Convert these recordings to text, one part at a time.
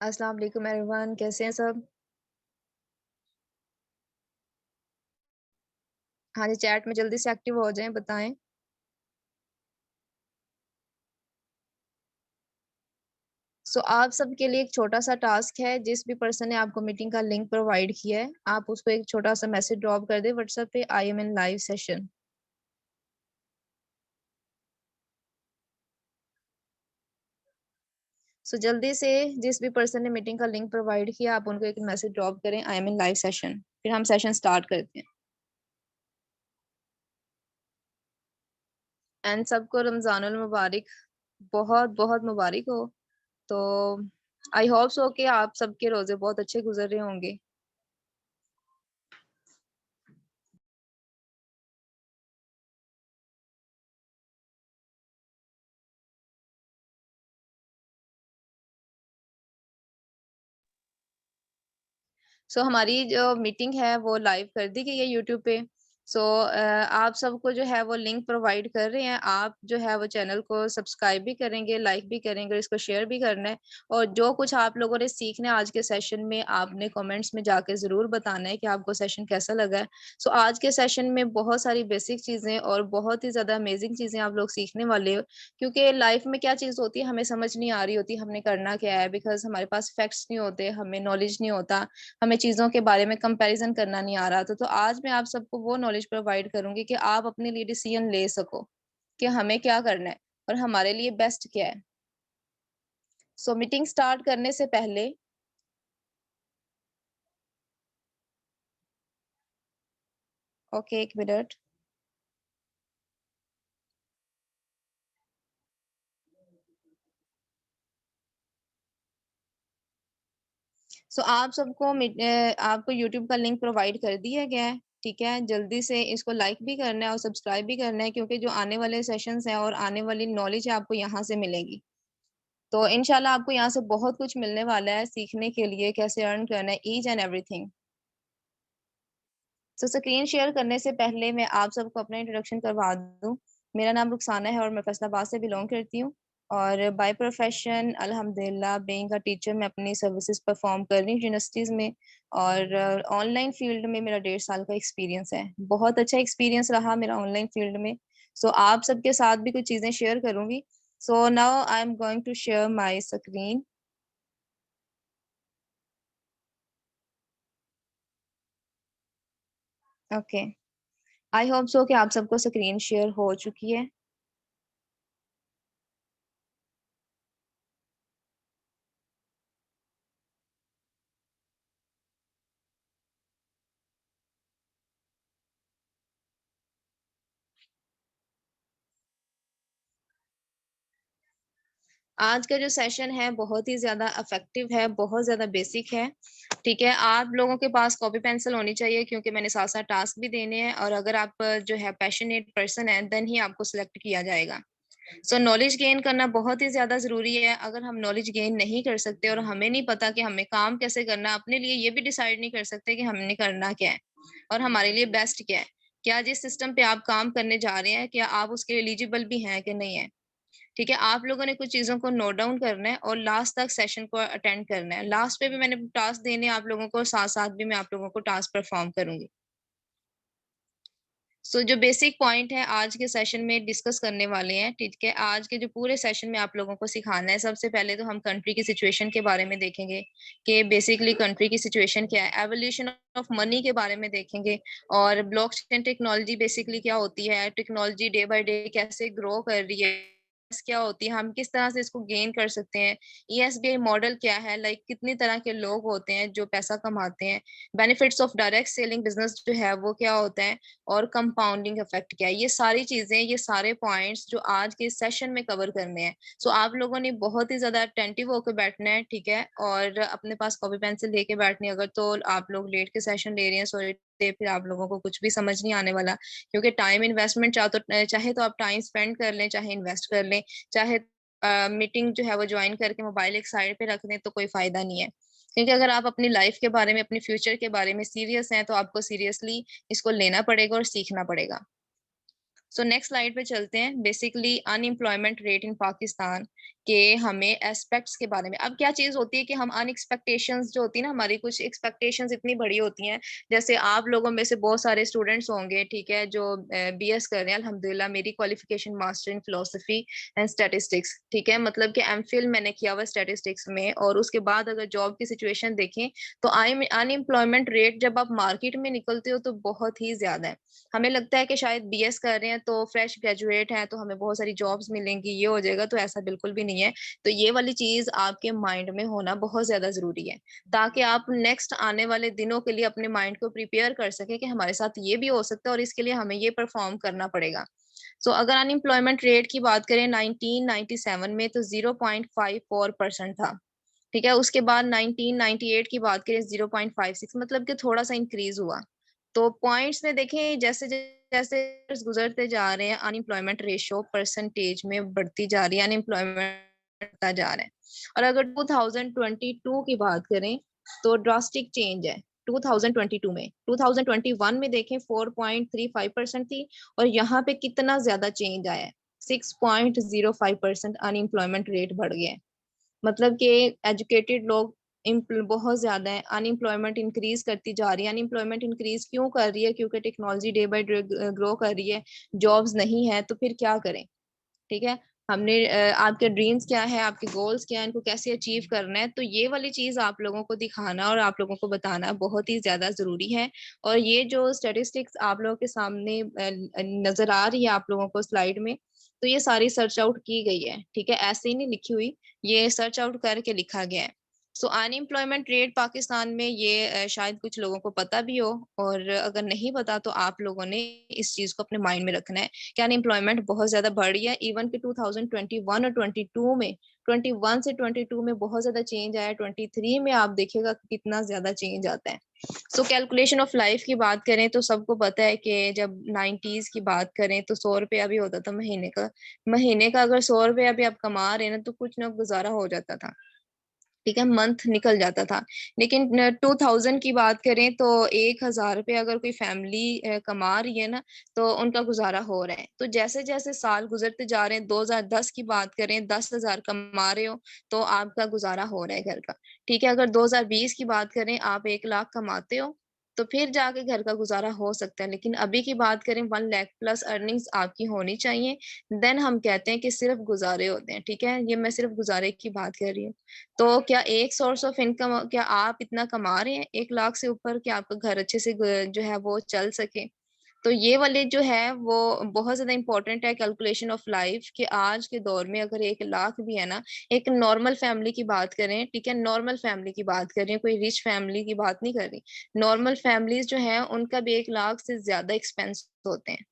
अस्सलाम वालेकुम एवरीवन, कैसे हैं सब? हाँ जी, चैट में जल्दी से एक्टिव हो जाएँ, बताएँ। सो आप सबके लिए एक छोटा-सा टास्क है, जिस भी पर्सन ने आपको मीटिंग का लिंक प्रोवाइड किया है, आप उसको एक छोटा-सा मैसेज ड्रॉप कर दें व्हाट्सएप पे I am in live session. So जल्दी से जिस भी पर्सन ने मीटिंग का लिंक प्रोवाइड किया, आप उनको एक मैसेज ड्रॉप करें आई एम इन लाइव सेशन। फिर हम सेशन स्टार्ट करते हैं। एंड सबको रमज़ानुल मुबारक, बहुत-बहुत मुबारक हो। तो आई होप सो कि आप सबके रोज़े बहुत अच्छे गुज़र रहे होंगे। सो हमारी जो मीटिंग है वो लाइव कर दी गई है यूट्यूब पे। सो आप सबको जो है वो लिंक प्रोवाइड कर रहे हैं। आप जो है वो चैनल को सब्सक्राइब भी करेंगे, लाइक भी करेंगे और इसको शेयर भी करना है। और जो कुछ आप लोगों ने सीखना है आज के सेशन में, आपने कमेंट्स में जाके ज़रूर बताना है कि आपको सेशन कैसा लगा है। सो आज के सेशन में बहुत सारी बेसिक चीज़ें और बहुत ही ज़्यादा अमेजिंग चीज़ें आप लोग सीखने वाले हो, क्योंकि लाइफ में क्या चीज़ होती है हमें समझ नहीं आ रही होती, हमने करना क्या है, बिकॉज़ हमारे पास फैक्ट्स नहीं होते, हमें नॉलेज नहीं होता, हमें चीज़ों के बारे में कंपैरिज़न करना नहीं आ रहा था। तो आज मैं आप सबको वो नॉलेज प्रोवाइड करूँगी कि आप अपने लिए डिसीज़न ले सको, कि हमें क्या करना है और हमारे लिए बेस्ट क्या है। सो मीटिंग स्टार्ट करने से पहले ओके 1 मिनट। सो आप सबको आपको यूट्यूब का लिंक प्रोवाइड कर दिया गया है, ठीक है? जल्दी से इसको लाइक भी करना है और सब्सक्राइब भी करना है, क्योंकि जो आने वाले सेशंस हैं और आने वाली नॉलेज है आपको यहाँ से मिलेगी। तो इंशाल्लाह आपको यहाँ से बहुत कुछ मिलने वाला है सीखने के लिए, कैसे अर्न करना है, each and everything. So screen share करने से पहले मैं आप सबको अपना इंट्रोडक्शन करवा दूँ। मेरा नाम रुखसाना है और मैं फैसलाबाद से बिलॉन्ग करती हूँ और बाय प्रोफ़ेशन अल्हम्दुलिल्लाह बीइंग अ टीचर मैं अपनी सर्विसेज़ परफ़ॉर्म कर रही हूँ यूनिवर्सिटीज़ में और ऑनलाइन फ़ील्ड में मेरा 1.5 साल का एक्सपीरियंस है। बहुत अच्छा एक्सपीरियंस रहा मेरा ऑनलाइन फ़ील्ड में। सो आप सबके साथ भी कुछ चीज़ें शेयर करूँगी। So now I am going to share my screen. Okay. I hope so कि आप सबको स्क्रीन शेयर हो चुकी है। आज का जो सेशन है बहुत ही ज़्यादा इफ़ेक्टिव है, बहुत ज़्यादा बेसिक है, ठीक है? आप लोगों के पास कॉपी पेंसिल होनी चाहिए, क्योंकि मैंने साथ-साथ टास्क भी देने हैं और अगर आप जो है पैशनेट पर्सन हैं, देन ही आपको सिलेक्ट किया जाएगा। सो नॉलेज गेन करना बहुत ही ज़्यादा ज़रूरी है। अगर हम नॉलेज गेन नहीं कर सकते और हमें नहीं पता कि हमें काम कैसे करना है, अपने लिए ये भी डिसाइड नहीं कर सकते कि हमने करना क्या है और हमारे लिए बेस्ट क्या है। क्या जिस सिस्टम पे आप काम करने जा रहे हैं, क्या आप उसके एलिजिबल भी हैं कि नहीं है? ठीक है, आप लोगों ने कुछ चीज़ों को नोट डाउन करना है और लास्ट तक सेशन को अटेंड करना है। लास्ट पे भी मैंने टास्क देने हैं आप लोगों को, साथ-साथ भी मैं आप लोगों को टास्क परफ़ॉर्म करूँगी। सो जो बेसिक पॉइंट है आज के सेशन में डिस्कस करने वाले हैं, ठीक है? आज के जो पूरे सेशन में आप लोगों को सिखाना है, सबसे पहले तो हम कंट्री की सिचुएशन के बारे में देखेंगे कि बेसिकली कंट्री की सिचुएशन क्या है, एवोल्यूशन ऑफ मनी के बारे में देखेंगे और ब्लॉकचेन टेक्नोलॉजी बेसिकली क्या होती है, टेक्नोलॉजी डे बाय डे कैसे ग्रो कर रही है, क्या होती है, हम किस तरह से इसको गेन कर सकते हैं, ईएसबीआई मॉडल क्या है, लाइक कितनी तरह के लोग होते हैं जो पैसा कमाते हैं, benefits of direct selling business जो है वो क्या होता है और कंपाउंडिंग इफेक्ट क्या है। ये सारी चीज़ें, ये सारे पॉइंट्स जो आज के सेशन में कवर करने हैं। सो आप लोगों ने बहुत ही ज़्यादा अटेंटिव होकर बैठना है, ठीक है? और अपने पास कॉपी पेंसिल लेके बैठनी है, अगर तो आप लोग लेट के सेशन ले रहे हैं, सॉरी, फिर आप लोगों को कुछ भी समझ नहीं आने वाला, क्योंकि टाइम इन्वेस्टमेंट चाहे तो आप टाइम स्पेंड कर लें, चाहे इन्वेस्ट कर लें, चाहे मीटिंग जो है वो जॉइन करके मोबाइल एक साइड पे रख दें, तो कोई फ़ायदा नहीं है। क्योंकि अगर आप अपनी लाइफ़ के बारे में, अपने फ्यूचर के बारे में सीरियस हैं, तो आपको सीरियसली इसको लेना पड़ेगा और सीखना पड़ेगा। सो नेक्स्ट स्लाइड पे चलते हैं। Basically unemployment rate in Pakistan. कि हमें एस्पेक्ट्स के बारे में, अब क्या चीज़ होती है कि हम अनएक्सपेक्टेशंस जो होती है ना, हमारी कुछ एक्सपेक्टेशंस इतनी बड़ी होती हैं। जैसे आप लोगों में से बहुत सारे स्टूडेंट्स होंगे, ठीक है, जो बीएस कर रहे हैं। अल्हम्दुलिल्लाह मेरी qualification master in philosophy and statistics, ठीक है, मतलब कि एमफिल मैंने किया हुआ स्टैटिस्टिक्स में। और उसके बाद अगर जॉब की सिचुएशन देखें तो अनएम्प्लॉयमेंट रेट जब आप मार्केट में निकलते हो तो बहुत ही ज्यादा है। हमें लगता है कि शायद बीएस कर रहे हैं तो फ्रेश ग्रेजुएट हैं तो हमें बहुत सारी जॉब्स मिलेंगी, ये हो जाएगा, तो ऐसा बिल्कुल भी नहीं है। तो ये वाली चीज आपके माइंड में होना बहुत ज्यादा जरूरी है, ताकि आप नेक्स्ट आने वाले दिनों के लिए अपने माइंड को प्रिपेयर कर सके कि हमारे साथ ये भी हो सकता है और इसके लिए हमें ये परफॉर्म करना पड़ेगा। सो अगर अनएम्प्लॉयमेंट रेट की बात करें 1997 में तो 0.54% था, ठीक है। उसके बाद 1998 की बात करें 0.56, मतलब कि थोड़ा सा इंक्रीज हुआ। तो पॉइंट्स में देखें, जैसे जैसे years गुजरते जा रहे हैं अनएम्प्लॉयमेंट रेशियो परसेंटेज में बढ़ती जा रही है, अनएम्प्लॉयमेंट बढ़ता जा रहा है। और अगर 2022 की बात करें तो ड्रास्टिक चेंज है। 2022 में, 2021 में देखें 4.35% थी, और यहाँ पे कितना ज्यादा चेंज आया है, 6.05% अनएम्प्लॉयमेंट रेट बढ़ गया है। मतलब कि एजुकेटेड लोग बहुत ज्यादा है, अनएम्प्लॉयमेंट इंक्रीज करती जा रही है। अनएम्प्लॉयमेंट इंक्रीज क्यों कर रही है? क्योंकि technology day by day grow कर रही है, जॉब्स नहीं है, तो फिर क्या करें? ठीक है। हमने आपके ड्रीम्स क्या है, आपके गोल्स क्या है, इनको कैसे अचीव करना है, तो ये वाली चीज आप लोगों को दिखाना और आप लोगों को बताना बहुत ही ज्यादा जरूरी है। और ये जो स्टेटिस्टिक्स आप लोगों के सामने नजर आ रही है आप लोगों को स्लाइड में, तो ये सारी सर्च आउट की गई है, ठीक है, ऐसे ही नहीं लिखी हुई, ये सर्च आउट करके लिखा गया है। सो अनएम्प्लॉयमेंट रेट पाकिस्तान में, ये शायद कुछ लोगों को पता भी हो, और अगर नहीं पता तो आप लोगों ने इस चीज को अपने माइंड में रखना है कि अनएम्प्लॉयमेंट बहुत ज्यादा बढ़ रही है। इवन कि 2021 और 22 में, 21 से 22 में बहुत ज्यादा चेंज आया, 23 में आप देखिएगा कितना ज्यादा चेंज आता है। सो कैलकुलेशन ऑफ लाइफ की बात करें तो सबको पता है कि जब 90s की बात करें तो 100 रुपया भी होता था महीने का अगर 100 रुपया भी आप कमा रहे हैं ना, तो कुछ ना गुजारा हो जाता था, ठीक है, मंथ निकल जाता था। लेकिन 2000 की बात करें तो 1000 रुपये अगर कोई फैमिली कमा रही है ना, तो उनका गुजारा हो रहा है। तो जैसे जैसे साल गुजरते जा रहे हैं, 2010 की बात करें, 10,000 कमा रहे हो तो आपका गुजारा हो रहा है घर का, ठीक है। अगर 2020 की बात करें, आप 1 लाख कमाते हो तो फिर जाके घर का गुजारा हो सकता है। लेकिन अभी की बात करें, 1 लाख प्लस अर्निंग्स आपकी होनी चाहिए, देन हम कहते हैं कि सिर्फ गुजारे होते हैं, ठीक है। ये मैं सिर्फ गुजारे की बात कर रही हूँ। तो क्या एक सोर्स ऑफ इनकम, क्या आप इतना कमा रहे हैं 1 लाख से ऊपर कि आपका घर अच्छे से जो है वो चल सके? तो ये वाले जो है वो बहुत ज्यादा इंपॉर्टेंट है, कैलकुलेशन ऑफ लाइफ, कि आज के दौर में अगर 1 लाख भी है ना, एक नॉर्मल फैमिली की बात करें, ठीक है, नॉर्मल फैमिली की बात कर रही है, कोई रिच फैमिली की बात नहीं कर रही। नॉर्मल फैमिलीज जो है उनका भी 1 लाख से ज्यादा एक्सपेंस होते हैं,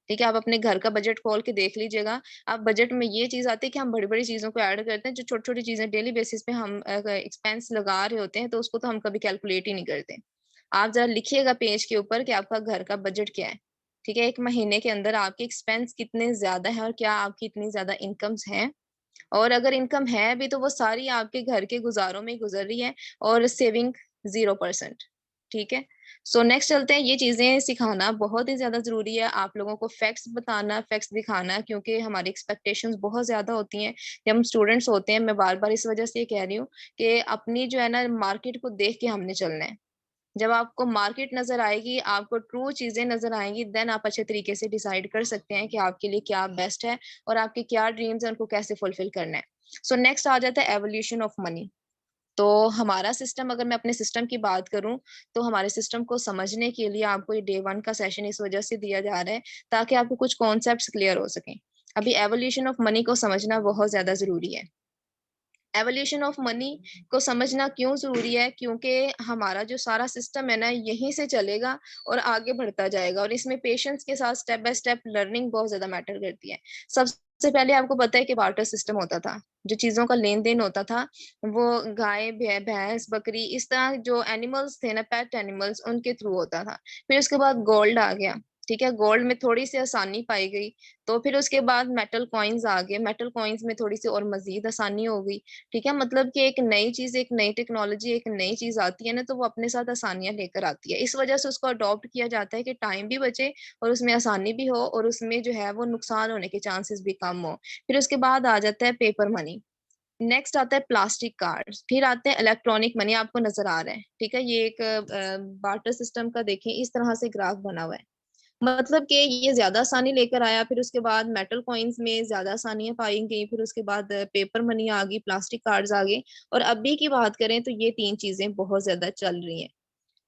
ठीक है। आप अपने घर का बजट खोल के देख लीजिएगा। आप बजट में ये चीज़ आती है कि हम बड़ी-बड़ी चीज़ों को ऐड करते हैं, जो छोटी-छोटी चीज़ें डेली बेसिस पे हम एक्सपेंस लगा रहे होते हैं, तो उसको तो हम कभी कैलकुलेट ही नहीं करते। आप ज़रा लिखिएगा पेज के ऊपर कि आपका घर का बजट क्या है, ठीक है? 1 महीने के अंदर आपके एक्सपेंस कितने ज़्यादा हैं और क्या आपकी इतनी ज़्यादा इनकम्स हैं? और अगर इनकम है भी तो वो सारी आपके घर के गुज़ारों में गुज़र रही है, और सेविंग 0%, ठीक है? सो नेक्स्ट चलते हैं, ये चीज़ें सिखाना बहुत ही ज़्यादा ज़रूरी है, आप लोगों को फैक्ट्स बताना, फैक्ट्स दिखाना, क्योंकि हमारी एक्सपेक्टेशंस बहुत ज़्यादा होती हैं। जब हम स्टूडेंट्स होते हैं, मैं बार-बार इस वज़ह से ये कह रही हूँ कि अपनी जो है ना मार्केट को देख के हमने चलना है। जब आपको मार्केट नज़र आएगी, आपको ट्रू चीज़ें नज़र आएँगी, देन आप अच्छे तरीके से डिसाइड कर सकते हैं कि आपके लिए क्या बेस्ट है और आपके क्या ड्रीम्स हैं, उनको कैसे फुलफिल करना है। सो नेक्स्ट आ जाता है एवोल्यूशन ऑफ मनी। तो हमारा सिस्टम, अगर मैं अपने सिस्टम की बात करूँ, तो हमारे सिस्टम को समझने के लिए आपको ये डे 1 का सेशन इस वज़ह से दिया जा रहा है, ताकि आपको कुछ कॉन्सेप्ट्स क्लियर हो सकें। अभी एवोल्यूशन ऑफ मनी को समझना बहुत ज़्यादा ज़रूरी है। एवोल्यूशन ऑफ मनी को समझना क्यों ज़रूरी है? क्योंकि हमारा जो सारा सिस्टम है ना, यहीं से चलेगा और आगे बढ़ता जाएगा, और इसमें पेशेंस के साथ स्टेप बाय स्टेप लर्निंग बहुत ज़्यादा मैटर करती है। सबसे पहले आपको पता है कि बार्टर सिस्टम होता था, जो चीज़ों का लेन-देन होता था, वो गाय, भैंस, बकरी, इस तरह जो एनिमल्स थे ना, पेट एनिमल्स, उनके थ्रू होता था। फिर उसके बाद गोल्ड आ गया, ठीक है? गोल्ड में थोड़ी-सी आसानी पाई गई, तो फिर उसके बाद मेटल कॉइन्स आ गए, मेटल कॉइन्स में थोड़ी-सी और मज़ीद आसानी हो गई। ठीक है, मतलब कि एक नई चीज़, एक नई टेक्नोलॉजी, एक नई चीज़ आती है ना, तो वो अपने साथ आसानियाँ लेकर आती है। इस वजह से उसको अडॉप्ट किया जाता है कि टाइम भी बचे और उसमें आसानी भी हो, और उसमें जो है वो नुकसान होने के चांसेस भी कम हो। फिर उसके बाद आ जाता है पेपर मनी। नेक्स्ट आता है प्लास्टिक कार्ड्स, फिर आते हैं इलेक्ट्रॉनिक मनी, आपको नजर आ रहा है, ठीक है, ये एक बार्टर सिस्टम का देखें इस तरह से ग्राफ बना हुआ है। मतलब कि ये ज्यादा आसानी लेकर आया, फिर उसके बाद मेटल कॉइन्स में ज्यादा आसानियां पाई गई, फिर उसके बाद पेपर मनी आ गई, प्लास्टिक कार्ड्स आ गए, और अभी की बात करें तो ये तीन चीजें बहुत ज्यादा चल रही हैं।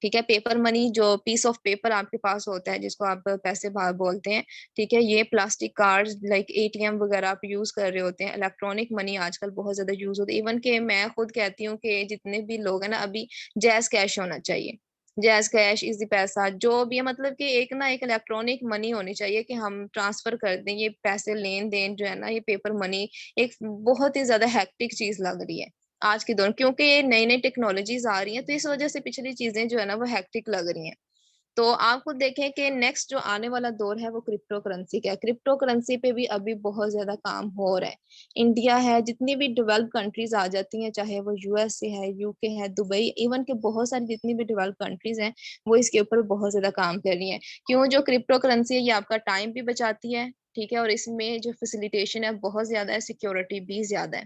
ठीक है, पेपर मनी जो पीस ऑफ पेपर आपके पास होता है जिसको आप पैसे बाहर बोलते हैं, ठीक है, ये प्लास्टिक कार्ड्स लाइक एटीएम वगैरह आप यूज कर रहे होते हैं। इलेक्ट्रॉनिक मनी आजकल बहुत ज्यादा यूज होता है, इवन के मैं खुद कहती हूँ कि जितने भी लोग हैं ना, अभी जैज कैश होना चाहिए, जैज कैश, इजी पैसा, जो भी है, मतलब कि एक ना एक इलेक्ट्रॉनिक मनी होनी चाहिए कि हम ट्रांसफर कर दें। ये पैसे लेन देन जो है ना, ये पेपर मनी एक बहुत ही ज्यादा हैक्टिक चीज लग रही है आज के दौर, क्योंकि ये नई नई टेक्नोलॉजीज आ रही हैं, तो इस वजह से पिछली चीजें जो है ना वो हेक्टिक लग रही हैं। तो आप खुद देखें कि नेक्स्ट जो आने वाला दौर है वो क्रिप्टो करेंसी का है। क्रिप्टो करेंसी पे भी अभी बहुत ज्यादा काम हो रहा है। इंडिया है, जितनी भी डेवलप कंट्रीज आ जाती हैं, चाहे वो यूएसए है, यूके है, दुबई, इवन के बहुत सारी जितनी भी डेवलप कंट्रीज हैं, वो इसके ऊपर बहुत ज्यादा काम कर रही हैं। क्यों? जो क्रिप्टो करेंसी है ये आपका टाइम भी बचाती है, ठीक है, और इसमें जो फैसिलिटेशन है बहुत ज्यादा है, सिक्योरिटी भी ज्यादा है।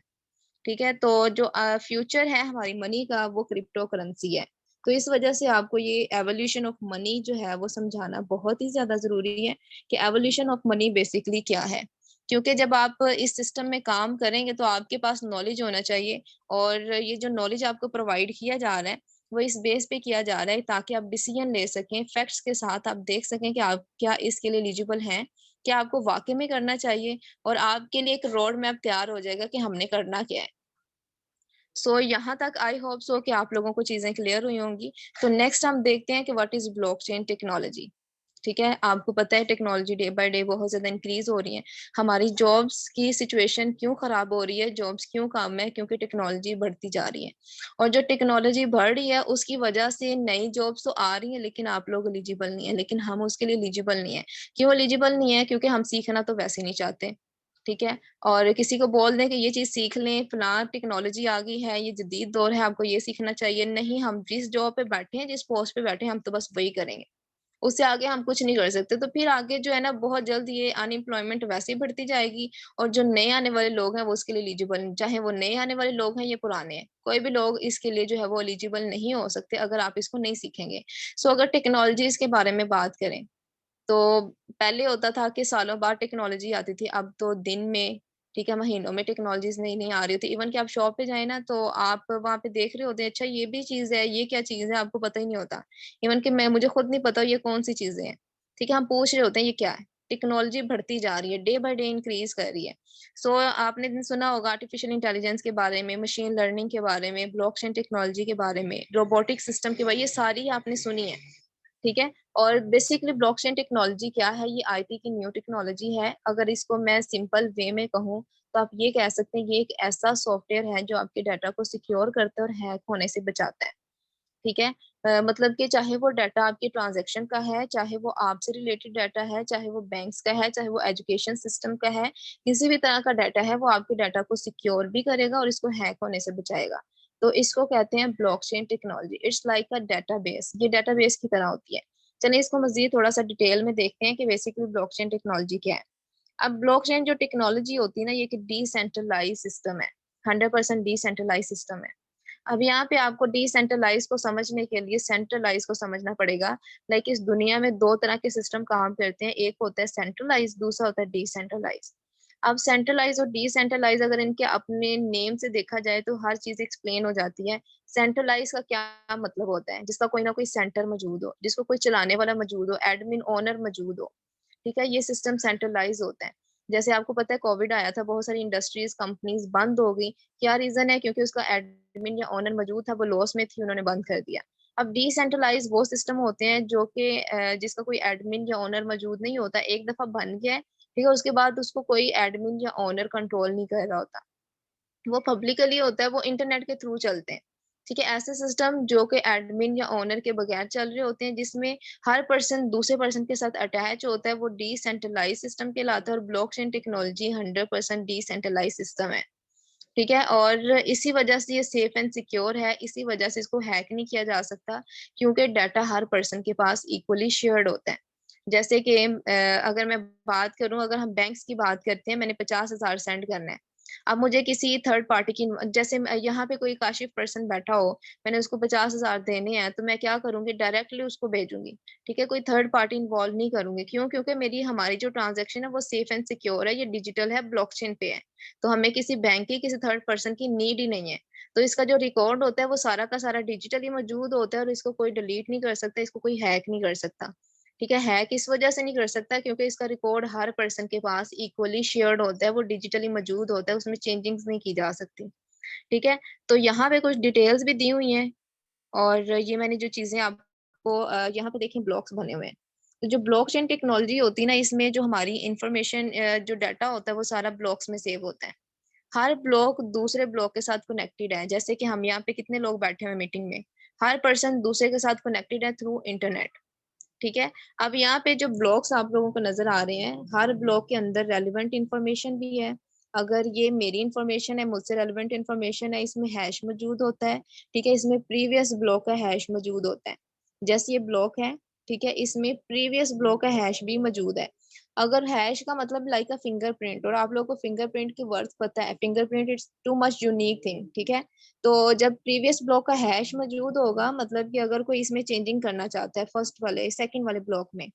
ठीक है, तो जो फ्यूचर है हमारी मनी का वो क्रिप्टो करेंसी है। तो इस वजह से आपको ये एवोल्यूशन ऑफ मनी जो है वो समझाना बहुत ही ज्यादा जरूरी है कि एवोल्यूशन ऑफ मनी बेसिकली क्या है। क्योंकि जब आप इस सिस्टम में काम करेंगे तो आपके पास नॉलेज होना चाहिए, और ये जो नॉलेज आपको प्रोवाइड किया जा रहा है वो इस बेस पे किया जा रहा है ताकि आप डिसीजन ले सकें, फैक्ट्स के साथ आप देख सकें कि आप क्या इसके लिए एलिजिबल हैं, क्या आपको वाकई में करना चाहिए, और आपके लिए एक रोड मैप तैयार हो जाएगा कि हमने करना क्या है। यहाँ तक आई होप सो कि आप लोगों को चीजें क्लियर हुई होंगी। तो नेक्स्ट हम देखते हैं कि व्हाट इज ब्लॉकचेन टेक्नोलॉजी। ठीक है, आपको पता है टेक्नोलॉजी डे बाय डे बहुत ज्यादा इंक्रीज हो रही है। हमारी जॉब्स की सिचुएशन क्यों खराब हो रही है, जॉब्स क्यों कम है? क्योंकि टेक्नोलॉजी बढ़ती जा रही है, और जो टेक्नोलॉजी बढ़ रही है उसकी वजह से नई जॉब्स तो आ रही है, लेकिन आप लोग एलिजिबल नहीं है, लेकिन हम उसके लिए एलिजिबल नहीं है। क्यों एलिजिबल नहीं है? क्योंकि हम सीखना तो वैसे नहीं चाहते। ठीक है, और किसी को बोल दें कि ये चीज सीख लें, फलां टेक्नोलॉजी आ गई है, ये जदीद दौर है, आपको ये सीखना चाहिए, नहीं, हम जिस जॉब पे बैठे हैं, जिस पोस्ट पे बैठे हैं, हम तो बस वही करेंगे, उससे आगे हम कुछ नहीं कर सकते। तो फिर आगे जो है ना बहुत जल्द ये अनएम्प्लॉयमेंट वैसे ही बढ़ती जाएगी, और जो नए आने वाले लोग हैं वो उसके लिए एलिजिबल नहीं, चाहे वो नए आने वाले लोग हैं, ये पुराने हैं, कोई भी लोग इसके लिए जो है वो एलिजिबल नहीं हो सकते अगर आप इसको नहीं सीखेंगे। अगर टेक्नोलॉजीज के बारे में बात करें, तो पहले होता था कि सालों बाद टेक्नोलॉजी आती थी, अब तो दिन में, ठीक है, महीनों में टेक्नोलॉजीज नई नई आ रही होती। इवन कि आप शॉप पे जाए ना तो आप वहां पे देख रहे होते हैं, अच्छा ये भी चीज है, ये क्या चीज है, आपको पता ही नहीं होता। इवन कि मैं मुझे खुद नहीं पता ये कौन सी चीजें हैं। ठीक है, हम पूछ रहे होते हैं ये क्या है। टेक्नोलॉजी बढ़ती जा रही है, डे बाय डे इंक्रीज कर रही है। आपने सुना होगा आर्टिफिशियल इंटेलिजेंस के बारे में, मशीन लर्निंग के बारे में, ब्लॉकचेन टेक्नोलॉजी के बारे में, रोबोटिक सिस्टम के बारे में, ये सारी आपने सुनी है। ठीक है, और बेसिकली ब्लॉकचेन टेक्नोलॉजी क्या है? ये आईटी की न्यू टेक्नोलॉजी है। अगर इसको मैं सिंपल वे में कहूँ तो आप ये कह सकते हैं ये एक ऐसा सॉफ्टवेयर है जो आपके डाटा को सिक्योर करता है और हैक होने से बचाता है। ठीक है, मतलब कि चाहे वो डाटा आपके ट्रांजैक्शन का है, चाहे वो आपसे रिलेटेड डाटा है, चाहे वो बैंक्स का है, चाहे वो एजुकेशन सिस्टम का है, किसी भी तरह का डाटा है, वो आपके डाटा को सिक्योर भी करेगा और इसको हैक होने से बचाएगा। तो इसको कहते हैं blockchain technology. It's like a database, ये डेटाबेस की तरह होती है। चलिए इसको मजीद थोड़ा सा डिटेल में देखते हैं कि बेसिकली ब्लॉकचेन टेक्नोलॉजी क्या है। अब ब्लॉकचेन जो टेक्नोलॉजी होती है ना, ये एक डिसेंट्रलाइज सिस्टम है, 100% डिसेंट्रलाइज सिस्टम है। अब यहाँ पे आपको डिसेंट्रलाइज को समझने के लिए सेंट्रलाइज को समझना पड़ेगा। लाइक इस दुनिया में दो तरह के सिस्टम काम करते हैं, एक होता है सेंट्रलाइज, दूसरा होता है डिसेंट्रलाइज। अब सेंट्रलाइज और डिसेंट्रलाइज अगर इनके अपने नेम से देखा जाए तो हर चीज एक्सप्लेन हो जाती है। सेंट्रलाइज का क्या मतलब होता है? जिसका कोई ना कोई सेंटर मौजूद हो, जिसको कोई चलाने वाला मौजूद हो, एडमिन ओनर मौजूद हो। ठीक है, ये सिस्टम सेंट्रलाइज होता है। जैसे आपको पता है कोविड आया था, बहुत सारी इंडस्ट्रीज कंपनीज बंद हो गई। क्या रीजन है? क्योंकि उसका एडमिन या ओनर मौजूद था, वो लॉस में थी, उन्होंने बंद कर दिया। अब डिसेंट्रलाइज वो सिस्टम होते हैं जो कि जिसका कोई एडमिन या ओनर मौजूद नहीं होता, एक दफा बन गया है, ठीक है, उसके बाद उसको कोई एडमिन या ओनर कंट्रोल नहीं कर रहा होता, वो पब्लिकली होता है, वो इंटरनेट के थ्रू चलते हैं। ठीक है, ऐसे सिस्टम जो कि एडमिन या ओनर के बगैर चल रहे होते हैं, जिसमें हर पर्सन दूसरे पर्सन के साथ अटैच होता है, वो डिसेंट्रलाइज सिस्टम कहलाता है। और ब्लॉकचेन टेक्नोलॉजी 100% डिसेंट्रलाइज सिस्टम है। ठीक है, और इसी वजह से ये सेफ एंड सिक्योर है, इसी वजह से इसको हैक नहीं किया जा सकता, क्योंकि डाटा हर पर्सन के पास इक्वली शेयर्ड होता है। जैसे कि अगर मैं बात करूं, अगर हम बैंक्स की बात करते हैं, मैंने 50,000 सेंड करना है, अब मुझे किसी थर्ड पार्टी की, जैसे यहाँ पे कोई काशिफ पर्सन बैठा हो, मैंने उसको 50,000 देने हैं, तो मैं क्या करूंगी, डायरेक्टली उसको भेजूंगी। ठीक है, कोई थर्ड पार्टी इन्वॉल्व नहीं करूंगी। क्यों? क्योंकि मेरी हमारी जो ट्रांजेक्शन है वो सेफ एंड सिक्योर है, ये डिजिटल है, ब्लॉकचेन पे है। तो हमें किसी बैंक की, किसी थर्ड पर्सन की नीड ही नहीं है। तो इसका जो रिकॉर्ड होता है वो सारा का सारा डिजिटली मौजूद होता है, और इसको कोई डिलीट नहीं कर सकता, इसको कोई हैक नहीं कर सकता। ठीक है, हैक इस वजह से नहीं कर सकता क्योंकि इसका रिकॉर्ड हर पर्सन के पास इक्वली शेयर्ड होता है, वो डिजिटली मौजूद होता है, उसमें चेंजिंग्स नहीं की जा सकती। ठीक है, तो यहाँ पे कुछ डिटेल्स भी दी हुई हैं, और ये मैंने जो चीजें आपको यहाँ पे देखें ब्लॉक्स बने हुए हैं। तो जो ब्लॉकचेन टेक्नोलॉजी होती है ना, इसमें जो हमारी इंफॉर्मेशन, जो डाटा होता है वो सारा ब्लॉक्स में सेव होता है। हर ब्लॉक दूसरे ब्लॉक के साथ कनेक्टेड है। जैसे कि हम यहाँ पे कितने लोग बैठे हुए मीटिंग में, हर पर्सन दूसरे के साथ कनेक्टेड है थ्रू इंटरनेट। ठीक है, अब यहाँ पे जो ब्लॉक्स आप लोगों को नजर आ रहे हैं, हर ब्लॉक के अंदर रेलिवेंट इंफॉर्मेशन भी है। अगर ये मेरी इंफॉर्मेशन है, मुझसे रेलिवेंट इंफॉर्मेशन है, इसमें हैश मौजूद होता है। ठीक है, इसमें प्रीवियस ब्लॉक का हैश मौजूद होता है। जैसे ये ब्लॉक है, ठीक है, इसमें प्रीवियस ब्लॉक का हैश भी मौजूद है। अगर हैश का मतलब लाइक अ फिंगरप्रिंट, और आप लोगों को फिंगरप्रिंट की वर्थ पता है, fingerprint it's too much unique thing. ठीक है, तो जब प्रीवियस ब्लॉक का हैश मौजूद होगा, मतलब कि अगर कोई इसमें चेंजिंग करना चाहता है, फर्स्ट वाले सेकंड वाले ब्लॉक में,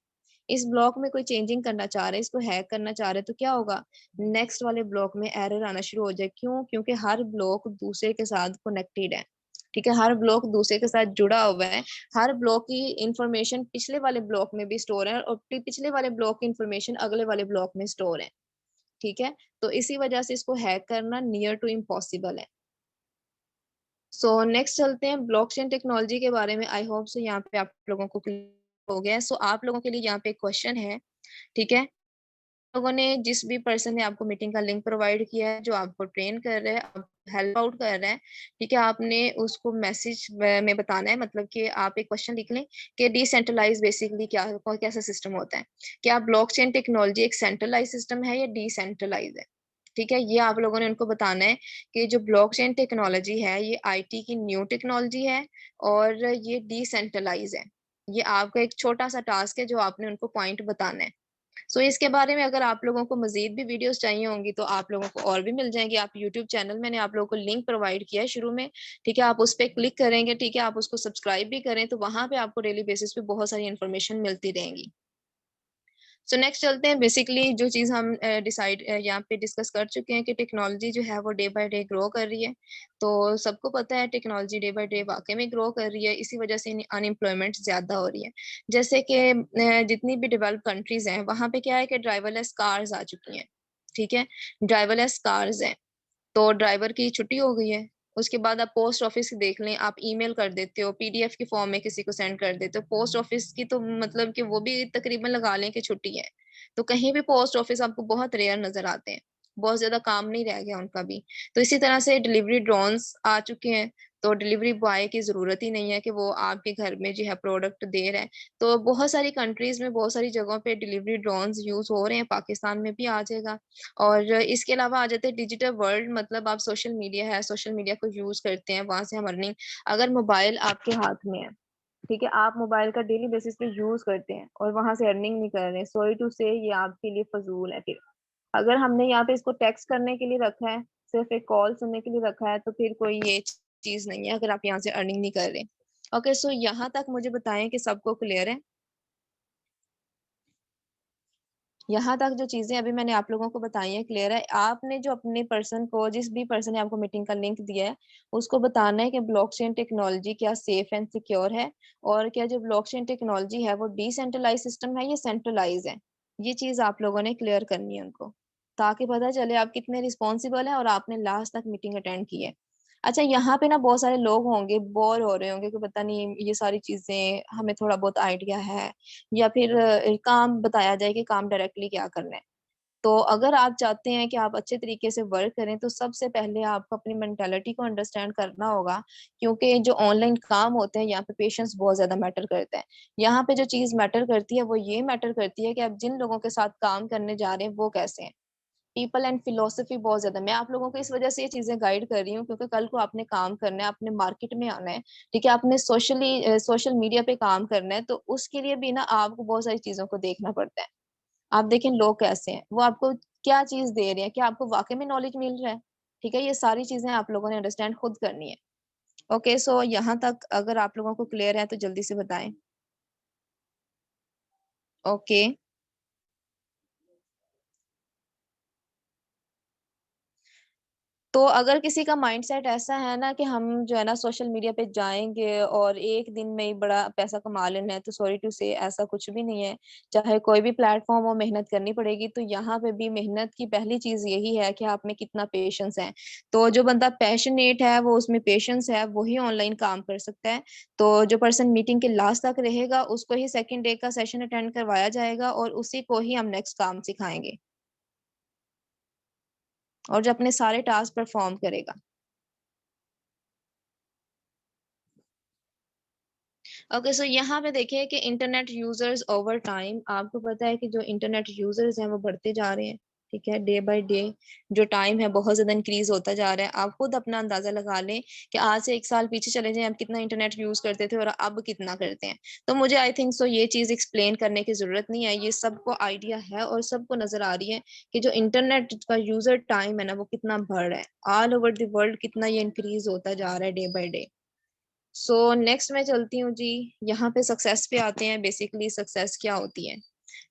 इस ब्लॉक में कोई चेंजिंग करना चाह रहे हैं, इसको हैक करना चाह रहे हैं, तो क्या होगा, नेक्स्ट वाले ब्लॉक में एरर आना शुरू हो जाए। क्यों? क्योंकि हर ब्लॉक दूसरे के साथ कनेक्टेड है। ठीक है, हर ब्लॉक दूसरे के साथ जुड़ा हुआ है। हर ब्लॉक की इंफॉर्मेशन पिछले वाले ब्लॉक में भी स्टोर है, और पिछले वाले ब्लॉक की इंफॉर्मेशन अगले वाले ब्लॉक में स्टोर है। ठीक है, तो इसी वजह से इसको हैक करना नियर टू इम्पॉसिबल है। सो नेक्स्ट चलते हैं ब्लॉकचेन टेक्नोलॉजी के बारे में। आई होप सो यहाँ पे आप लोगों को क्लियर हो गया है। सो आप लोगों के लिए यहाँ पे क्वेश्चन है। ठीक है, लोगों ने, जिस भी पर्सन ने आपको मीटिंग का लिंक प्रोवाइड किया है, जो आपको ट्रेन कर रहे हैं, आप हेल्प आउट कर रहे हैं, ठीक है, आपने उसको मैसेज में बताना है, मतलब कि आप एक क्वेश्चन लिख लें कि डिसेंट्रलाइज बेसिकली क्या, कैसा सिस्टम होता है। क्या ब्लॉकचेन टेक्नोलॉजी एक सेंट्रलाइज सिस्टम है या डिसेंट्रलाइज है? ठीक है, ये आप लोगों ने उनको बताना है कि जो ब्लॉकचेन टेक्नोलॉजी है ये आईटी की न्यू टेक्नोलॉजी है, और ये डिसेंट्रलाइज है। ये आपका एक छोटा सा टास्क है जो आपने उनको पॉइंट बताना है। सो इसके बारे में अगर आप लोगों को मजीद भी वीडियोस चाहिए होंगी तो आप लोगों को और भी मिल जाएंगी। आप यूट्यूब चैनल, मैंने आप लोगों को लिंक प्रोवाइड किया है शुरू में। ठीक है, आप उस पर क्लिक करेंगे, ठीक है, आप उसको सब्सक्राइब भी करें, तो वहां पे आपको डेली बेसिस पे बहुत सारी इन्फॉर्मेशन मिलती रहेंगी। सो नेक्स्ट चलते हैं। बेसिकली जो चीज हम डिसाइड यहाँ पे डिस्कस कर चुके हैं कि टेक्नोलॉजी जो है वो डे बाय डे ग्रो कर रही है। तो सबको पता है टेक्नोलॉजी डे बाय डे वाकई में ग्रो कर रही है, इसी वजह से अनएम्प्लॉयमेंट ज्यादा हो रही है। जैसे कि जितनी भी डेवलप कंट्रीज हैं वहां पे क्या है कि ड्राइवरलेस कार्स आ चुकी हैं। ठीक है, ड्राइवरलेस कार्स हैं, तो ड्राइवर की छुट्टी हो गई है। उसके बाद आप पोस्ट ऑफिस देख लें, आप ईमेल कर देते हो, पीडीएफ के फॉर्म में किसी को सेंड कर देते हो। पोस्ट ऑफिस की तो मतलब कि वो भी तकरीबन लगा लें कि छुट्टी है। तो कहीं भी पोस्ट ऑफिस आपको बहुत रेयर नजर आते हैं, बहुत ज्यादा काम नहीं रह गया उनका भी। तो इसी तरह से डिलीवरी ड्रोन्स आ चुके हैं, तो डिलीवरी बॉय की जरूरत ही नहीं है कि वो आपके घर में जो है प्रोडक्ट दे रहे हैं। तो बहुत सारी कंट्रीज में, बहुत सारी जगहों पे डिलीवरी ड्रोन्स यूज हो रहे हैं, पाकिस्तान में भी आ जाएगा। और इसके अलावा आ जाते हैं डिजिटल वर्ल्ड, मतलब आप सोशल मीडिया है, सोशल मीडिया को यूज करते हैं, वहां से हम अर्निंग, अगर मोबाइल आपके हाथ में है, ठीक है, आप मोबाइल का डेली बेसिस पे यूज करते हैं और वहां से अर्निंग नहीं कर रहे, सॉरी टू से ये आपके लिए फजूल है। फिर अगर हमने यहाँ पे इसको टेक्स्ट करने के लिए रखा है, सिर्फ एक कॉल सुनने के लिए रखा है, तो फिर कोई ये चीज नहीं है अगर आप यहाँ से अर्निंग नहीं कर रहे। ओके, सो यहाँ तक मुझे बताएं कि सबको क्लियर है। यहाँ तक जो चीजें अभी मैंने आप लोगों को बताई हैं क्लियर है? आपने जो अपने पर्सन को, जिस भी पर्सन ने आपको मीटिंग का लिंक दिया है, उसको बताना है कि ब्लॉकचेन टेक्नोलॉजी क्या सेफ एंड सिक्योर है, और क्या जो ब्लॉकचेन टेक्नोलॉजी है वो डिसेंट्रलाइज सिस्टम है या सेंट्रलाइज है। ये चीज आप लोगों ने क्लियर करनी है उनको, ताकि पता चले आप कितने रिस्पॉन्सिबल है और आपने लास्ट तक मीटिंग अटेंड की है। अच्छा, यहाँ पे ना बहुत सारे लोग होंगे बोर हो रहे होंगे कि पता नहीं ये सारी चीजें हमें थोड़ा बहुत आइडिया है, या फिर काम बताया जाए कि काम डायरेक्टली क्या करना है। तो अगर आप चाहते हैं कि आप अच्छे तरीके से वर्क करें, तो सबसे पहले आपको अपनी मेंटालिटी को अंडरस्टैंड करना होगा, क्योंकि जो ऑनलाइन काम होते हैं यहाँ पे पेशेंस बहुत ज्यादा मैटर करता है। यहाँ पे जो चीज मैटर करती है वो ये मैटर करती है कि आप जिन लोगों के साथ काम करने जा रहे हैं वो कैसे हैं। पीपल एंड फिलोसफी बहुत ज्यादा, मैं आप लोगों को इस वजह से ये चीजें गाइड कर रही हूँ क्योंकि कल को आपने काम करना है, आपने मार्केट में आना है, ठीक है, आपने सोशल मीडिया पे काम करना है, तो उसके लिए भी ना आपको बहुत सारी चीजों को देखना पड़ता है। आप देखें लोग कैसे हैं, वो आपको क्या चीज दे रहे हैं, क्या आपको वाकई में नॉलेज मिल रहा है। ठीक है, ये सारी चीजें आप लोगों ने अंडरस्टैंड खुद करनी है। ओके, सो यहाँ तक अगर आप लोगों को क्लियर है तो जल्दी से बताएं। ओके, तो अगर किसी का माइंडसेट ऐसा है ना कि हम जो है ना सोशल मीडिया पे जाएंगे और एक दिन में ही बड़ा पैसा कमा लेना है, तो सॉरी टू से ऐसा कुछ भी नहीं है। चाहे कोई भी प्लेटफॉर्म हो, मेहनत करनी पड़ेगी। तो यहाँ पे भी मेहनत की पहली चीज यही है कि आप में कितना पेशेंस है। तो जो बंदा पैशनेट है, वो उसमें पेशेंस है, वही ऑनलाइन काम कर सकता है। तो जो पर्सन मीटिंग के लास्ट तक रहेगा, उसको ही सेकेंड डे का सेशन अटेंड करवाया जाएगा और उसी को ही हम नेक्स्ट काम सिखाएंगे, और जो अपने सारे टास्क परफॉर्म करेगा। ओके, सो यहाँ पे देखिए कि इंटरनेट यूजर्स ओवर टाइम, आपको पता है कि जो इंटरनेट यूजर्स हैं वो बढ़ते जा रहे हैं। ठीक है, डे बाय डे जो टाइम है बहुत ज्यादा इंक्रीज होता जा रहा है। आप खुद अपना अंदाजा लगा लें कि आज से 1 साल पीछे चले जाएं, आप कितना इंटरनेट यूज करते थे और अब कितना करते हैं। तो मुझे आई थिंक सो ये चीज एक्सप्लेन करने की जरूरत नहीं है, ये सबको आइडिया है और सबको नजर आ रही है कि जो इंटरनेट का यूजर टाइम है ना वो कितना बढ़ रहा है ऑल ओवर द वर्ल्ड, कितना ये इंक्रीज होता जा रहा है day by day. So next मैं चलती हूँ जी, यहाँ पे सक्सेस पे आते हैं। बेसिकली सक्सेस क्या होती है?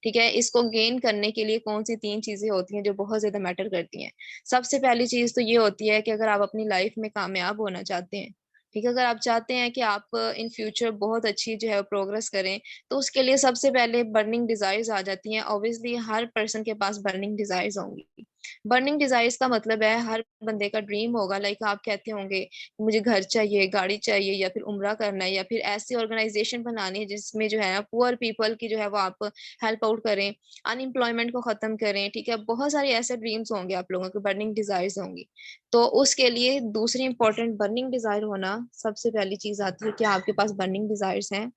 ठीक है, इसको गेन करने के लिए कौन सी 3 चीजें होती हैं जो बहुत ज्यादा मैटर करती हैं। सबसे पहली चीज तो ये होती है कि अगर आप अपनी लाइफ में कामयाब होना चाहते हैं, ठीक है, अगर आप चाहते हैं कि आप इन फ्यूचर बहुत अच्छी जो है प्रोग्रेस करें, तो उसके लिए सबसे पहले बर्निंग डिजायर्स आ जाती हैं। ऑब्वियसली हर पर्सन के पास बर्निंग डिजायर्स होंगी। बर्निंग डिजायर्स का मतलब है हर बंदे का ड्रीम होगा, लाइक आप कहते होंगे मुझे घर चाहिए, गाड़ी चाहिए, या फिर उम्रा करना है, या फिर ऐसी ऑर्गेनाइजेशन बनानी है जिसमें जो है ना पुअर पीपल की जो है वो आप हेल्प आउट करें, अनएम्प्लॉयमेंट को खत्म करें। ठीक है, बहुत सारे ऐसे ड्रीम्स होंगे आप लोगों के, बर्निंग डिजायर्स होंगी। तो उसके लिए दूसरी इंपॉर्टेंट बर्निंग डिजायर होना, सबसे पहली चीज आती है कि आपके पास बर्निंग डिजायर्स हैं।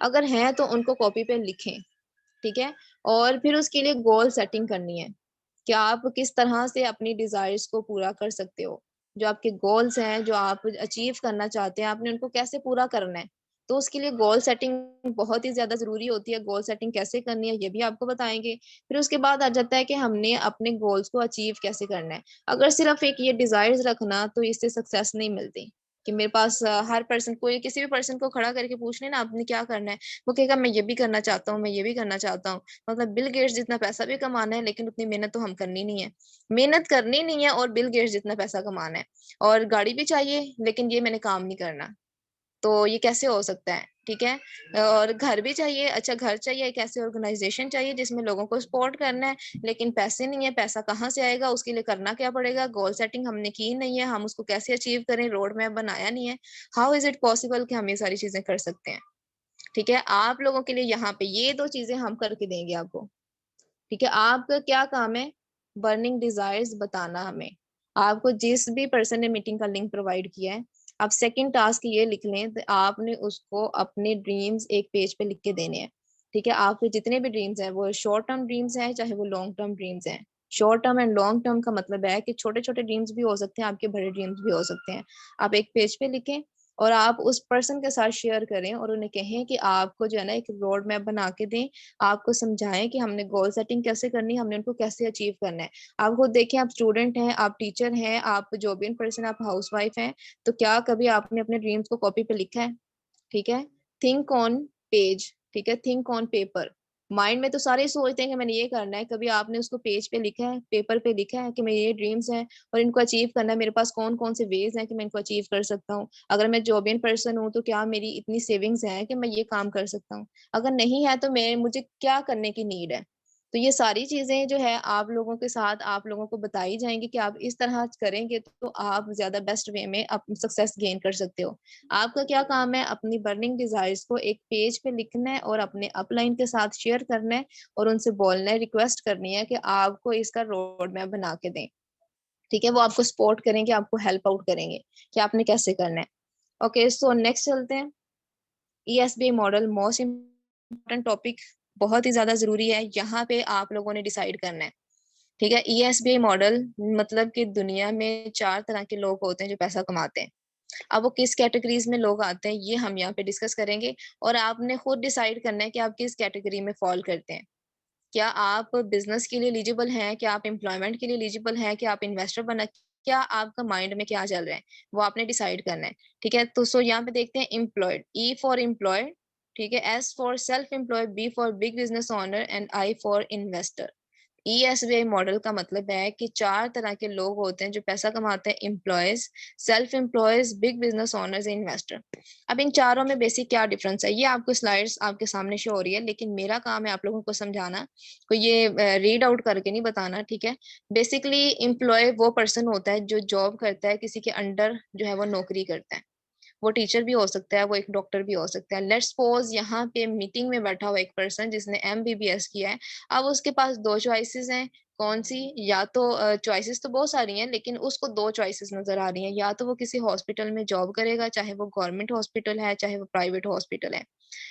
अगर हैं तो उनको कॉपी पे लिखें। ठीक है, और फिर उसके लिए गोल सेटिंग करनी है कि आप किस तरह से अपनी डिजायर्स को पूरा कर सकते हो। जो आपके गोल्स हैं, जो आप अचीव करना चाहते हैं, आपने उनको कैसे पूरा करना है। तो उसके लिए गोल सेटिंग बहुत ही ज्यादा जरूरी होती है। गोल सेटिंग कैसे करनी है ये भी आपको बताएंगे। फिर उसके बाद आ जाता है कि हमने अपने गोल्स को अचीव कैसे करना है। अगर सिर्फ एक ये डिजायर्स रखना, तो इससे सक्सेस नहीं मिलती। कि मेरे पास हर पर्सन, कोई किसी भी पर्सन को खड़ा करके पूछ लेना आपने क्या करना है, वो कहेगा मैं ये भी करना चाहता हूँ, मैं ये भी करना चाहता हूँ। मतलब बिल गेट्स जितना पैसा भी कमाना है, लेकिन उतनी मेहनत तो हम करनी नहीं है। मेहनत करनी नहीं है और बिल गेट्स जितना पैसा कमाना है। और गाड़ी भी चाहिए, लेकिन ये मैंने काम नहीं करना। तो ये कैसे हो सकता है? ठीक है, और घर भी चाहिए, अच्छा घर चाहिए, एक ऐसी ऑर्गेनाइजेशन चाहिए जिसमें लोगों को सपोर्ट करना है, लेकिन पैसे नहीं है। पैसा कहाँ से आएगा? उसके लिए करना क्या पड़ेगा? गोल सेटिंग हमने की नहीं है, हम उसको कैसे अचीव करें, रोड मैप बनाया नहीं है। हाउ इज इट पॉसिबल कि हम ये सारी चीजें कर सकते हैं? ठीक है, आप लोगों के लिए यहाँ पे ये 2 चीजें हम करके देंगे आपको। ठीक है, आपका क्या काम है? बर्निंग डिजायर्स बताना हमें। आपको जिस भी पर्सन ने मीटिंग का लिंक प्रोवाइड किया है, आप सेकंड टास्क ये लिख लें, तो आपने उसको अपने ड्रीम्स एक पेज पे लिख के देने हैं। ठीक है, आपके जितने भी ड्रीम्स हैं, वो शॉर्ट टर्म ड्रीम्स हैं चाहे वो लॉन्ग टर्म ड्रीम्स हैं। Short term and long term का मतलब है कि छोटे छोटे ड्रीम्स भी हो सकते हैं, आपके बड़े ड्रीम्स भी हो सकते हैं। आप एक पेज पे लिखें और आप उस पर्सन के साथ शेयर करें और उन्हें कहें कि आपको जो है ना एक रोड मैप बना के दें। आपको समझाएं कि हमने गोल सेटिंग कैसे करनी है, हमने उनको कैसे अचीव करना है। आप खुद देखें, आप स्टूडेंट हैं, आप टीचर हैं, आप जॉब इन पर्सन, आप हाउस वाइफ हैं। तो क्या कभी आपने अपने ड्रीम्स को कॉपी पे लिखा है? ठीक है, थिंक ऑन पेज। ठीक है, थिंक ऑन पेपर। माइंड में तो सारे ही सोचते हैं कि मैंने ये करना है, कभी आपने उसको पेज पे लिखा है, पेपर पे लिखा है कि मेरे ये ड्रीम्स हैं और इनको अचीव करना है, मेरे पास कौन कौन से वेज हैं कि मैं इनको अचीव कर सकता हूँ। अगर मैं जॉब इन पर्सन हूँ तो क्या मेरी इतनी सेविंग्स हैं कि मैं ये काम कर सकता हूँ। अगर नहीं है तो मैं मुझे क्या करने की नीड है। तो ये सारी चीजें जो है आप लोगों के साथ आप लोगों को बताई जाएंगी कि आप इस तरह करेंगे तो आप ज्यादा बेस्ट वे में अपनी सक्सेस गेन कर सकते हो। आपका क्या काम है? अपनी बर्निंग डिजायर्स को एक पेज पे लिखना है और अपने अपलाइन के साथ शेयर करना है और उनसे बोलना है, रिक्वेस्ट करनी है कि आपको इसका रोड मैप बना के दें। ठीक है, वो आपको सपोर्ट करेंगे, आपको हेल्प आउट करेंगे कि आपने कैसे करना है। ओके, सो नेक्स्ट चलते हैं। ESB model, most important topic, बहुत ही ज्यादा जरूरी है। यहाँ पे आप लोगों ने डिसाइड करना है। ठीक है, ईएसबी मॉडल मतलब कि दुनिया में 4 तरह के लोग होते हैं जो पैसा कमाते हैं। अब वो किस कैटेगरीज में लोग आते हैं ये हम यहाँ पे डिस्कस करेंगे, और आपने खुद डिसाइड करना है कि आप किस कैटेगरी में फॉल करते हैं। क्या आप बिजनेस के लिए एलिजिबल हैं? क्या आप एम्प्लॉयमेंट के लिए एलिजिबल हैं? क्या आप इन्वेस्टर बनना, क्या आपका माइंड में क्या चल रहा है, वो आपने डिसाइड करना है। ठीक है, तो सो यहाँ पे देखते हैं एम्प्लॉयड, ई फॉर एम्प्लॉयड, ठीक है, S for self employed, B for big business owner and I for investor. ESBI model का मतलब है कि 4 तरह के लोग होते हैं जो पैसा कमाते हैं, employees, self employees, big business owners, investor. अब इन चारों में बेसिक क्या डिफरेंस है, ये आपको स्लाइड्स आपके सामने शो हो रही है, लेकिन मेरा काम है आप लोगों को समझाना, को ये रीड आउट करके नहीं बताना। ठीक है, बेसिकली एम्प्लॉय वो पर्सन होता है जो जॉब करता है, किसी के अंडर जो है वो नौकरी करता है। वो टीचर भी हो सकता है, वो एक डॉक्टर भी हो सकता है। लेट्स सपोज यहाँ पे मीटिंग में बैठा हुआ एक पर्सन जिसने एमबीबीएस किया है। अब उसके पास दो चॉइसेस हैं, कौन सी, या तो चॉइसेस तो बहुत सारी हैं, लेकिन उसको दो चॉइसेस नजर आ रही हैं। या तो वो किसी हॉस्पिटल में जॉब करेगा, चाहे वो गवर्नमेंट हॉस्पिटल है चाहे वो प्राइवेट हॉस्पिटल है।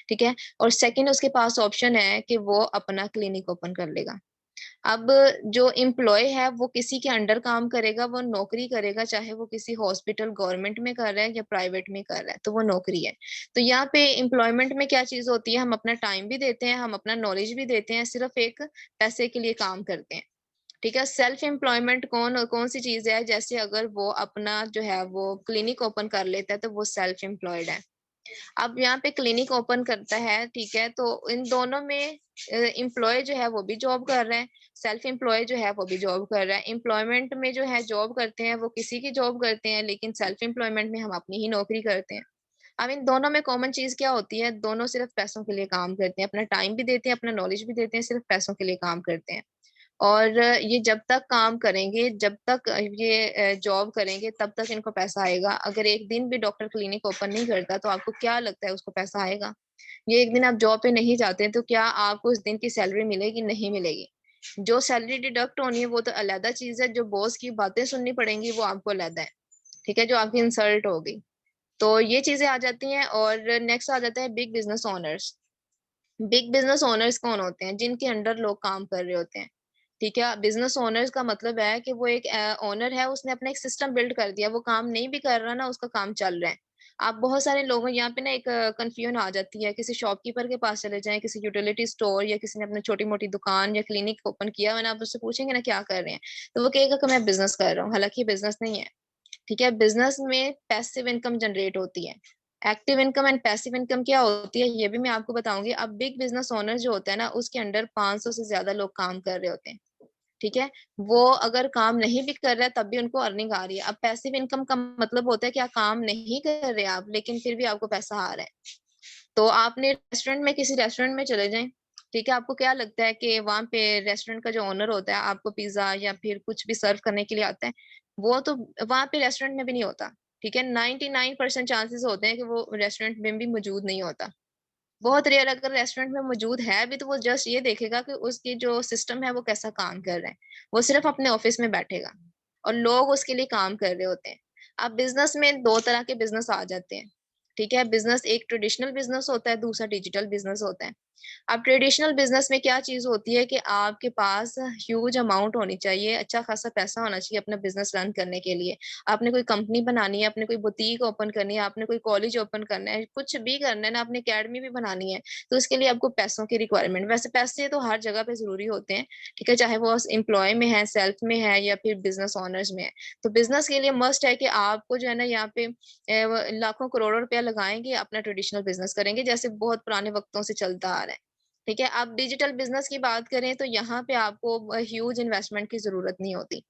ठीक है, और सेकंड उसके पास ऑप्शन है कि वो अपना क्लिनिक ओपन कर लेगा। अब जो एम्प्लॉय है वो किसी के अंडर काम करेगा, वो नौकरी करेगा, चाहे वो किसी हॉस्पिटल गवर्नमेंट में कर रहा है या प्राइवेट में कर रहा है, तो वो नौकरी है। तो यहाँ पे एम्प्लॉयमेंट में क्या चीज होती है, हम अपना टाइम भी देते हैं, हम अपना नॉलेज भी देते हैं, सिर्फ एक पैसे के लिए काम करते हैं। ठीक है, सेल्फ एम्प्लॉयमेंट कौन कौन सी चीज है, जैसे अगर वो अपना जो है वो क्लिनिक ओपन कर लेता है तो वो सेल्फ एम्प्लॉयड है। अब यहाँ पे क्लिनिक ओपन करता है, ठीक है, तो इन दोनों में एम्प्लॉय जो है वो भी जॉब कर रहे हैं, सेल्फ एम्प्लॉय जो है वो भी जॉब कर रहा है। एम्प्लॉयमेंट में जो है जॉब करते हैं वो किसी की जॉब करते हैं, लेकिन सेल्फ एम्प्लॉयमेंट में हम अपनी ही नौकरी करते हैं। अब इन दोनों में कॉमन चीज क्या होती है, दोनों सिर्फ पैसों के लिए काम करते हैं, अपना टाइम भी देते हैं, अपना नॉलेज भी देते हैं, सिर्फ पैसों के लिए काम करते हैं। और ये जब तक काम करेंगे, जब तक ये जॉब करेंगे, तब तक इनको पैसा आएगा। अगर एक दिन भी डॉक्टर क्लिनिक ओपन नहीं करता तो आपको क्या लगता है उसको पैसा आएगा? ये एक दिन आप जॉब पे नहीं जाते तो क्या आपको उस दिन की सैलरी मिलेगी? नहीं मिलेगी। जो सैलरी डिडक्ट होनी है वो तो अलग चीज है, जो बॉस की बातें सुननी पड़ेंगी वो आपको अलग है। ठीक है, जो आपकी इंसल्ट होगी। तो ये चीजें आ जाती हैं। और नेक्स्ट आ जाता है big business owners. Big business owners कौन होते हैं? जिनके अंडर लोग काम कर रहे होते हैं। ठीक है, बिजनेस ओनर्स का मतलब है कि वो एक ओनर है, उसने अपना एक सिस्टम बिल्ड कर दिया, वो काम नहीं भी कर रहा ना, उसका काम चल रहा है। आप बहुत सारे लोगों, यहाँ पे ना एक कंफ्यूजन आ जाती है, किसी शॉपकीपर के पास चले जाएं, किसी यूटिलिटी स्टोर या किसी ने अपनी छोटी मोटी दुकान या क्लिनिक ओपन किया हुआ है ना, आप उससे पूछेंगे ना क्या कर रहे हैं, तो वो कहेगा कि मैं बिजनेस कर रहा हूँ, हालांकि बिजनेस नहीं है। ठीक है, बिजनेस में पैसिव इनकम जनरेट होती है। Active income and passive income क्या होती है ये भी मैं आपको बताऊंगी। अब बिग बिजनेस ओनर जो होता है ना, उसके अंडर 500 से ज्यादा लोग काम कर रहे होते हैं। ठीक है, वो अगर काम नहीं भी कर रहा है तब भी उनको अर्निंग आ रही है। अब पैसिव इनकम का मतलब होता है कि आप काम नहीं कर रहे आप, लेकिन फिर भी आपको पैसा आ रहा है। तो आपने रेस्टोरेंट में, किसी रेस्टोरेंट में चले जाएं, ठीक है, आपको क्या लगता है कि वहां पे रेस्टोरेंट का जो ओनर होता है आपको पिज्जा या फिर कुछ भी सर्व करने के लिए आता है? वो तो वहां पे रेस्टोरेंट में भी नहीं होता। ठीक है, 99% चांसेस होते हैं कि वो रेस्टोरेंट में भी मौजूद नहीं होता। बहुत रेयर अगर रेस्टोरेंट में मौजूद है भी तो वो जस्ट ये देखेगा कि उसकी जो सिस्टम है वो कैसा काम कर रहा है। वो सिर्फ अपने ऑफिस में बैठेगा और लोग उसके लिए काम कर रहे होते हैं। अब बिजनेस में दो तरह के बिजनेस आ जाते हैं। ठीक है, बिजनेस एक ट्रेडिशनल बिजनेस होता है, दूसरा डिजिटल बिजनेस होता है। अब ट्रेडिशनल बिजनेस में क्या चीज होती है कि आपके पास ह्यूज अमाउंट होनी चाहिए, अच्छा खासा पैसा होना चाहिए अपना बिजनेस रन करने के लिए। आपने कोई कंपनी बनानी है, आपने कोई बुटीक ओपन करनी है, आपने कोई कॉलेज ओपन करना है, कुछ भी करना है ना, आपने एकेडमी भी बनानी है, तो उसके लिए आपको पैसों की रिक्वायरमेंट, वैसे पैसे तो हर जगह पे जरूरी होते हैं। ठीक है, चाहे वो एम्प्लॉय में है, सेल्फ में है, या फिर बिजनेस ओनर्स में है। तो बिजनेस के लिए मस्ट है कि आपको जो है ना यहाँ पे लाखों करोड़ों रुपया लगाएंगे, अपना ट्रेडिशनल बिजनेस करेंगे जैसे बहुत पुराने वक्तों से चलता आ रहा है। ठीक है, अब डिजिटल बिजनेस की बात करें तो यहाँ पे आपको ह्यूज इन्वेस्टमेंट की जरूरत नहीं होती।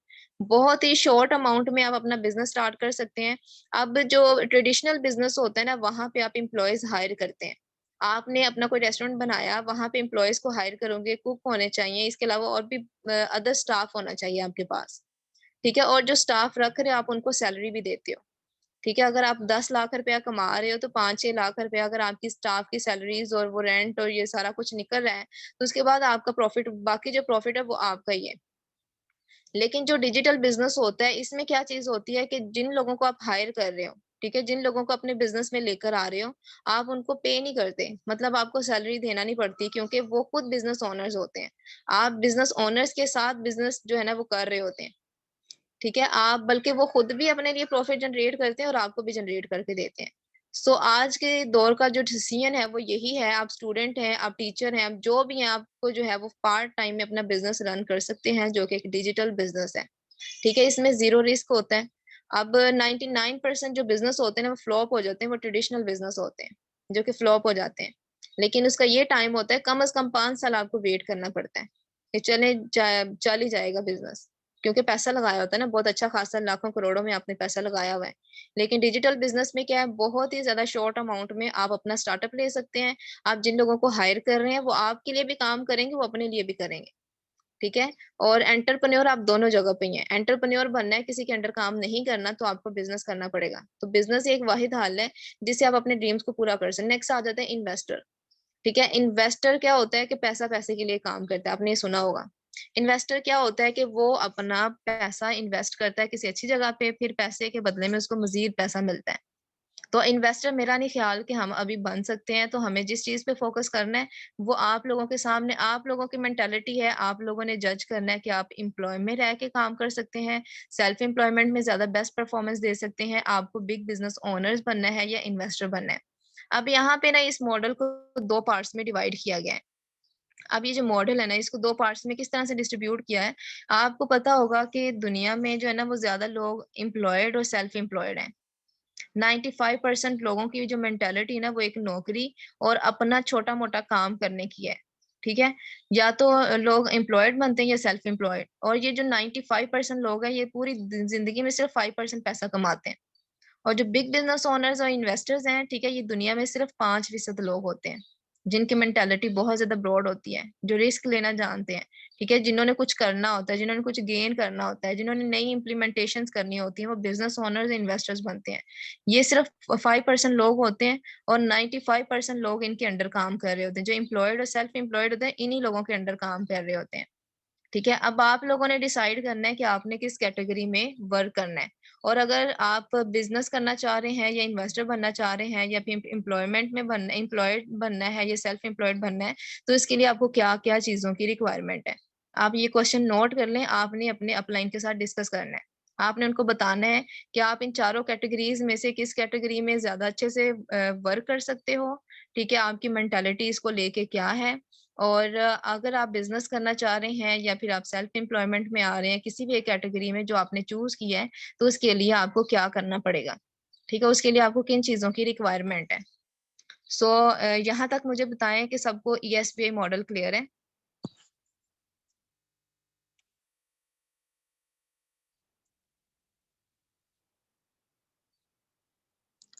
बहुत ही शॉर्ट अमाउंट में आप अपना बिजनेस स्टार्ट कर सकते हैं। अब जो ट्रेडिशनल बिजनेस होता है ना, वहां पे आप एम्प्लॉयज हायर करते हैं। आपने अपना कोई रेस्टोरेंट बनाया, वहां पे एम्प्लॉयज को हायर करोगे, कुक होने चाहिए, इसके अलावा और भी अदर स्टाफ होना चाहिए आपके पास। ठीक है, और जो स्टाफ रख रहे हो आप उनको सैलरी भी देते हो। ठीक है, अगर आप 10 लाख रुपया कमा रहे हो तो 5-6 लाख रुपया अगर आपकी स्टाफ की सैलरीज और वो रेंट और ये सारा कुछ निकल रहा है, तो उसके बाद आपका प्रॉफिट, बाकी जो प्रॉफिट है वो आपका ही है। लेकिन जो डिजिटल बिजनेस होता है, इसमें क्या चीज होती है कि जिन लोगों को आप हायर कर रहे हो, ठीक है, जिन लोगों को अपने बिजनेस में लेकर आ रहे हो, आप उनको पे नहीं करते, मतलब आपको सैलरी देना नहीं पड़ती, क्योंकि वो खुद बिजनेस ओनर्स होते हैं। आप बिजनेस ओनर्स के साथ बिजनेस जो है ना वो कर रहे होते हैं। ठीक है, आप बल्कि वो खुद भी अपने लिए प्रॉफिट जनरेट करते हैं और आपको भी जनरेट करके देते हैं। सो आज के दौर का जो डिसीजन है वो यही है, आप स्टूडेंट हैं, आप टीचर हैं, आप जो भी हैं, आपको जो है वो पार्ट टाइम में अपना बिजनेस रन कर सकते हैं, जो कि एक डिजिटल बिजनेस है। ठीक है, इसमें जीरो रिस्क होता है। अब 99% जो बिजनेस होते हैं ना वो फ्लॉप हो जाते हैं, वो ट्रेडिशनल बिजनेस होते हैं जो कि फ्लॉप हो जाते हैं। लेकिन उसका ये टाइम होता है, कम से कम 5 साल आपको वेट करना पड़ता है कि चल ही जाएगा बिजनेस, क्योंकि पैसा लगाया होता है ना, बहुत अच्छा खासा लाखों करोड़ों में आपने पैसा लगाया हुआ है। लेकिन डिजिटल बिजनेस में क्या है, बहुत ही ज्यादा शॉर्ट अमाउंट में आप अपना स्टार्टअप ले सकते हैं। आप जिन लोगों को हायर कर रहे हैं वो आपके लिए भी काम करेंगे, वो अपने लिए भी करेंगे। ठीक है। और एंटरप्रेन्योर आप दोनों जगह पे ही हैं। एंटरप्रेन्योर बनना है, किसी के अंडर काम नहीं करना, तो आपको बिजनेस करना पड़ेगा। तो बिजनेस एक वाहिद हल है जिससे आप अपने ड्रीम्स को पूरा कर सकते हैं। नेक्स्ट आ जाता है इन्वेस्टर। ठीक है, इन्वेस्टर क्या होता है कि पैसा पैसे के लिए काम करता है, आपने ये सुना होगा। इन्वेस्टर क्या होता है कि वो अपना पैसा इन्वेस्ट करता है किसी अच्छी जगह पे, फिर पैसे के बदले में उसको मजीद पैसा मिलता है। तो इन्वेस्टर मेरा नहीं ख्याल कि हम अभी बन सकते हैं, तो हमें जिस चीज़ पे फ़ोकस करना है, वो आप लोगों के सामने, आप लोगों की मेंटालिटी है, आप लोगों ने जज करना है कि आप एम्प्लॉय में रह के काम कर सकते हैं, सेल्फ एम्प्लॉयमेंट में ज़्यादा बेस्ट परफॉर्मेंस दे सकते हैं, आपको बिग बिज़नेस ओनर्स बनना है या इन्वेस्टर बनना है। अब यहाँ पे ना इस मॉडल को 2 पार्ट्स में डिवाइड किया गया है। अब ये जो मॉडल है ना, इसको 2 पार्ट्स में किस तरह से डिस्ट्रीब्यूट किया है, आपको पता होगा कि दुनिया में जो है ना, वो ज़्यादा लोग एम्प्लॉयड और सेल्फ एम्प्लॉयड हैं। 95% लोगों की जो मेंटालिटी है ना, वो एक नौकरी और अपना छोटा-मोटा काम करने की है। ठीक है? या तो लोग एम्प्लॉयड बनते हैं या सेल्फ एम्प्लॉयड, और ये जो 95% लोग हैं, ये पूरी ज़िंदगी में सिर्फ 5% पैसा कमाते हैं। और जो बिग बिज़नेस ओनर्स और इन्वेस्टर्स हैं, ठीक है? ये दुनिया में सिर्फ 5% लोग होते हैं, जिनकी मेंटालिटी बहुत ज़्यादा ब्रॉड होती है, जो रिस्क लेना जानते हैं, ठीक है? जिन्होंने कुछ करना होता है, जिन्होंने कुछ गेन करना होता है, जिन्होंने नई इम्प्लीमेंटेशंस करनी होती हैं, वो बिज़नेस ओनर्स, इन्वेस्टर्स बनते हैं। ये सिर्फ 5% लोग होते हैं, और 95% लोग इनके अंडर काम कर रहे होते हैं। जो एम्प्लॉयड और सेल्फ एम्प्लॉयड होते हैं, इन्हीं लोगों के अंडर काम कर रहे होते हैं। ठीक है, अब आप लोगों ने डिसाइड करना है कि आपने किस कैटेगरी में वर्क करना है। और अगर आप बिजनेस करना चाह रहे हैं, या इन्वेस्टर बनना चाह रहे हैं, या फिर एम्प्लॉयमेंट में बनना, एम्प्लॉयड बनना है, या सेल्फ एम्प्लॉयड बनना है, तो इसके लिए आपको क्या क्या चीजों की रिक्वायरमेंट है। आप ये क्वेश्चन नोट कर लें, आपने अपने अपलाइन के साथ डिस्कस करना है। आपने उनको बताना है कि आप इन चारों कैटेगरीज में से किस कैटेगरी में ज्यादा अच्छे से वर्क कर सकते हो। ठीक है, आपकी मेंटालिटी इसको लेके क्या है। और अगर आप बिज़नेस करना चाह रहे हैं, या फिर आप सेल्फ एम्प्लॉयमेंट में आ रहे हैं, किसी भी एक कैटेगरी में जो आपने चूज़ किया है, तो उसके लिए आपको क्या करना पड़ेगा? ठीक है? उसके लिए आपको किन चीज़ों की रिक्वायरमेंट है? सो यहाँ तक मुझे बताएँ कि सबको ईएसबीआई मॉडल क्लियर है?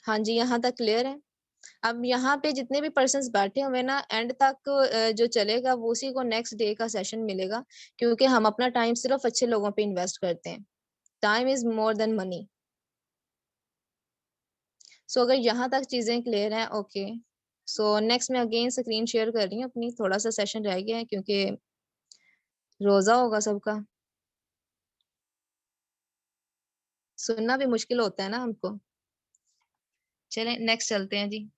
हाँ जी, यहाँ तक क्लियर है। अब यहाँ पे जितने भी पर्सन्स बैठे हुए हैं ना, एंड तक जो चलेगा वो उसी को नेक्स्ट डे का सेशन मिलेगा, क्योंकि हम अपना टाइम सिर्फ़ अच्छे लोगों पे इन्वेस्ट करते हैं। Time is more than money. So अगर यहाँ तक चीज़ें क्लियर हैं, ओके। सो नेक्स्ट मैं अगेन स्क्रीन शेयर कर रही हूँ अपनी, थोड़ा-सा सेशन रह गया है क्योंकि रोज़ा होगा सबका, सुनना भी मुश्किल होता है ना हमको। चलें नेक्स्ट चलते हैं जी।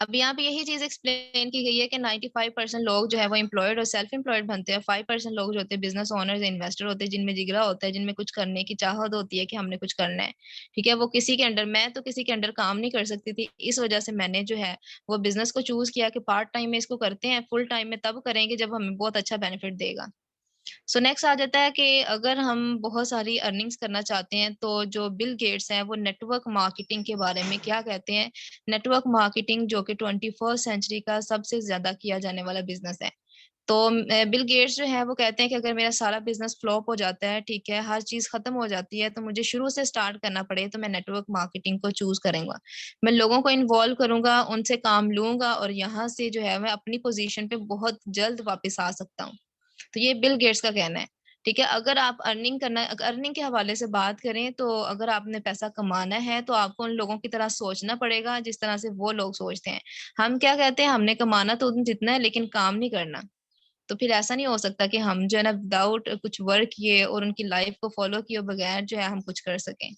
अब यहाँ पे यही चीज़ एक्सप्लेन की गई है कि 95% लोग जो है वो एम्प्लॉयड और सेल्फ एम्प्लॉयड बनते हैं। 5% लोग जो होते हैं बिज़नेस ओनर्स, इन्वेस्टर होते हैं, जिनमें जिगरा होता है, जिनमें कुछ करने की चाहत होती है कि हमने कुछ करना है। ठीक है? वो किसी के अंडर, मैं तो किसी के अंडर काम नहीं कर सकती थी। इस वज़ह से मैंने जो है वो बिज़नेस को चूज़ किया कि पार्ट टाइम में इसको करते हैं, फुल टाइम में तब करेंगे जब हमें बहुत अच्छा बेनिफिट देगा। सो नेक्स्ट आ जाता है कि अगर हम बहुत सारी अर्निंग्स करना चाहते हैं, तो जो बिल गेट्स हैं वो नेटवर्क मार्केटिंग के बारे में क्या कहते हैं। नेटवर्क मार्केटिंग जो कि 21st सेंचुरी का सबसे ज्यादा किया जाने वाला बिजनेस है। तो बिल गेट्स जो है वो कहते हैं कि अगर मेरा सारा बिजनेस फ्लॉप हो जाता है, ठीक है, हर चीज खत्म हो जाती है, तो मुझे शुरू से स्टार्ट करना पड़े, तो मैं नेटवर्क मार्केटिंग को चूज करूंगा। मैं लोगों को इन्वॉल्व करूंगा, उनसे काम लूंगा, और यहाँ से जो है मैं अपनी पोजीशन पे बहुत जल्द वापस आ सकता हूँ। तो ये बिल गेट्स का कहना है। ठीक है? अगर आप अर्निंग के हवाले से बात करें, तो अगर आपने पैसा कमाना है, तो आपको उन लोगों की तरह सोचना पड़ेगा जिस तरह से वो लोग सोचते हैं। हम क्या कहते हैं, हमने कमाना तो जितना है, लेकिन काम नहीं करना। तो फिर ऐसा नहीं हो सकता कि हम जो है ना विदाउट कुछ वर्क किए और उनकी लाइफ को फॉलो किए बगैर जो है हम कुछ कर सकें।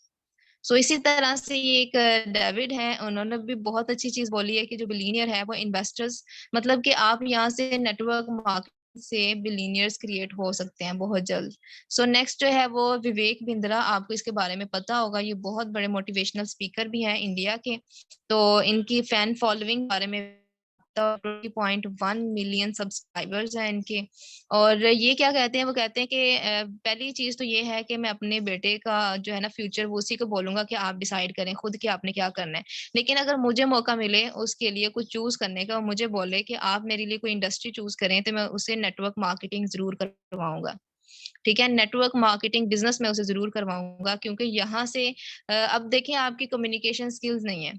सो इसी तरह से ये एक डेविड है, उन्होंने भी बहुत अच्छी चीज़ बोली है कि जो बिलियनियर है वो इन्वेस्टर्स, मतलब कि आप यहाँ से नेटवर्क से बिलियनियर्स क्रिएट हो सकते हैं बहुत जल्द। सो नेक्स्ट जो है वो विवेक बिंद्रा, आपको इसके बारे में पता होगा, ये बहुत बड़े मोटिवेशनल स्पीकर भी हैं इंडिया के। तो इनकी फैन फॉलोइंग बारे में 20.1 मिलियन सब्सक्राइबर्स हैं इनके। और ये क्या कहते हैं, वो कहते हैं कि पहली चीज तो ये है कि मैं अपने बेटे का जो है ना फ्यूचर वो उसी को बोलूंगा कि आप डिसाइड करें खुद कि आपने क्या करना है। लेकिन अगर मुझे मौका मिले उसके लिए कुछ चूज करने का, मुझे बोले कि आप मेरे लिए कोई इंडस्ट्री चूज करें, तो मैं उसे नेटवर्क मार्केटिंग जरूर करवाऊंगा। ठीक है, नेटवर्क मार्केटिंग बिजनेस में उसे जरूर करवाऊंगा, क्योंकि यहाँ से अब देखें, आपकी कम्युनिकेशन स्किल्स नहीं है,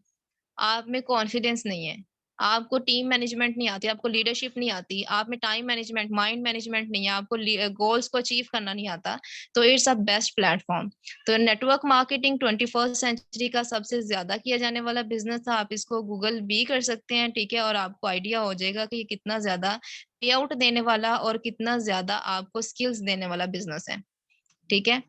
आप में कॉन्फिडेंस नहीं है, आपको टीम मैनेजमेंट नहीं आती, आपको लीडरशिप नहीं आती, आप में टाइम मैनेजमेंट, माइंड मैनेजमेंट नहीं है, आपको गोल्स को अचीव करना नहीं आता, तो इट्स अ बेस्ट प्लेटफॉर्म। तो नेटवर्क मार्केटिंग 21st सेंचुरी का सबसे ज्यादा किया जाने वाला बिजनेस था। आप इसको गूगल भी कर सकते हैं, ठीक है, और आपको आइडिया हो जाएगा कि ये कितना ज्यादा पे आउट देने वाला और कितना ज्यादा आपको स्किल्स देने वाला बिजनेस है। ठीक है,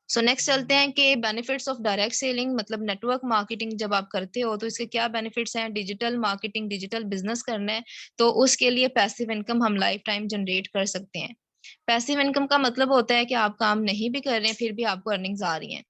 सो नेक्स्ट चलते हैं कि बेनिफिट्स ऑफ डायरेक्ट सेलिंग, मतलब नेटवर्क मार्केटिंग जब आप करते हो तो इसके क्या बेनिफिट्स हैं। डिजिटल मार्केटिंग, डिजिटल बिजनेस करना है तो उसके लिए पैसिव इनकम हम लाइफ टाइम जनरेट कर सकते हैं। पैसिव इनकम का मतलब होता है कि आप काम नहीं भी कर रहे हैं फिर भी आपको अर्निंग्स आ रही हैं।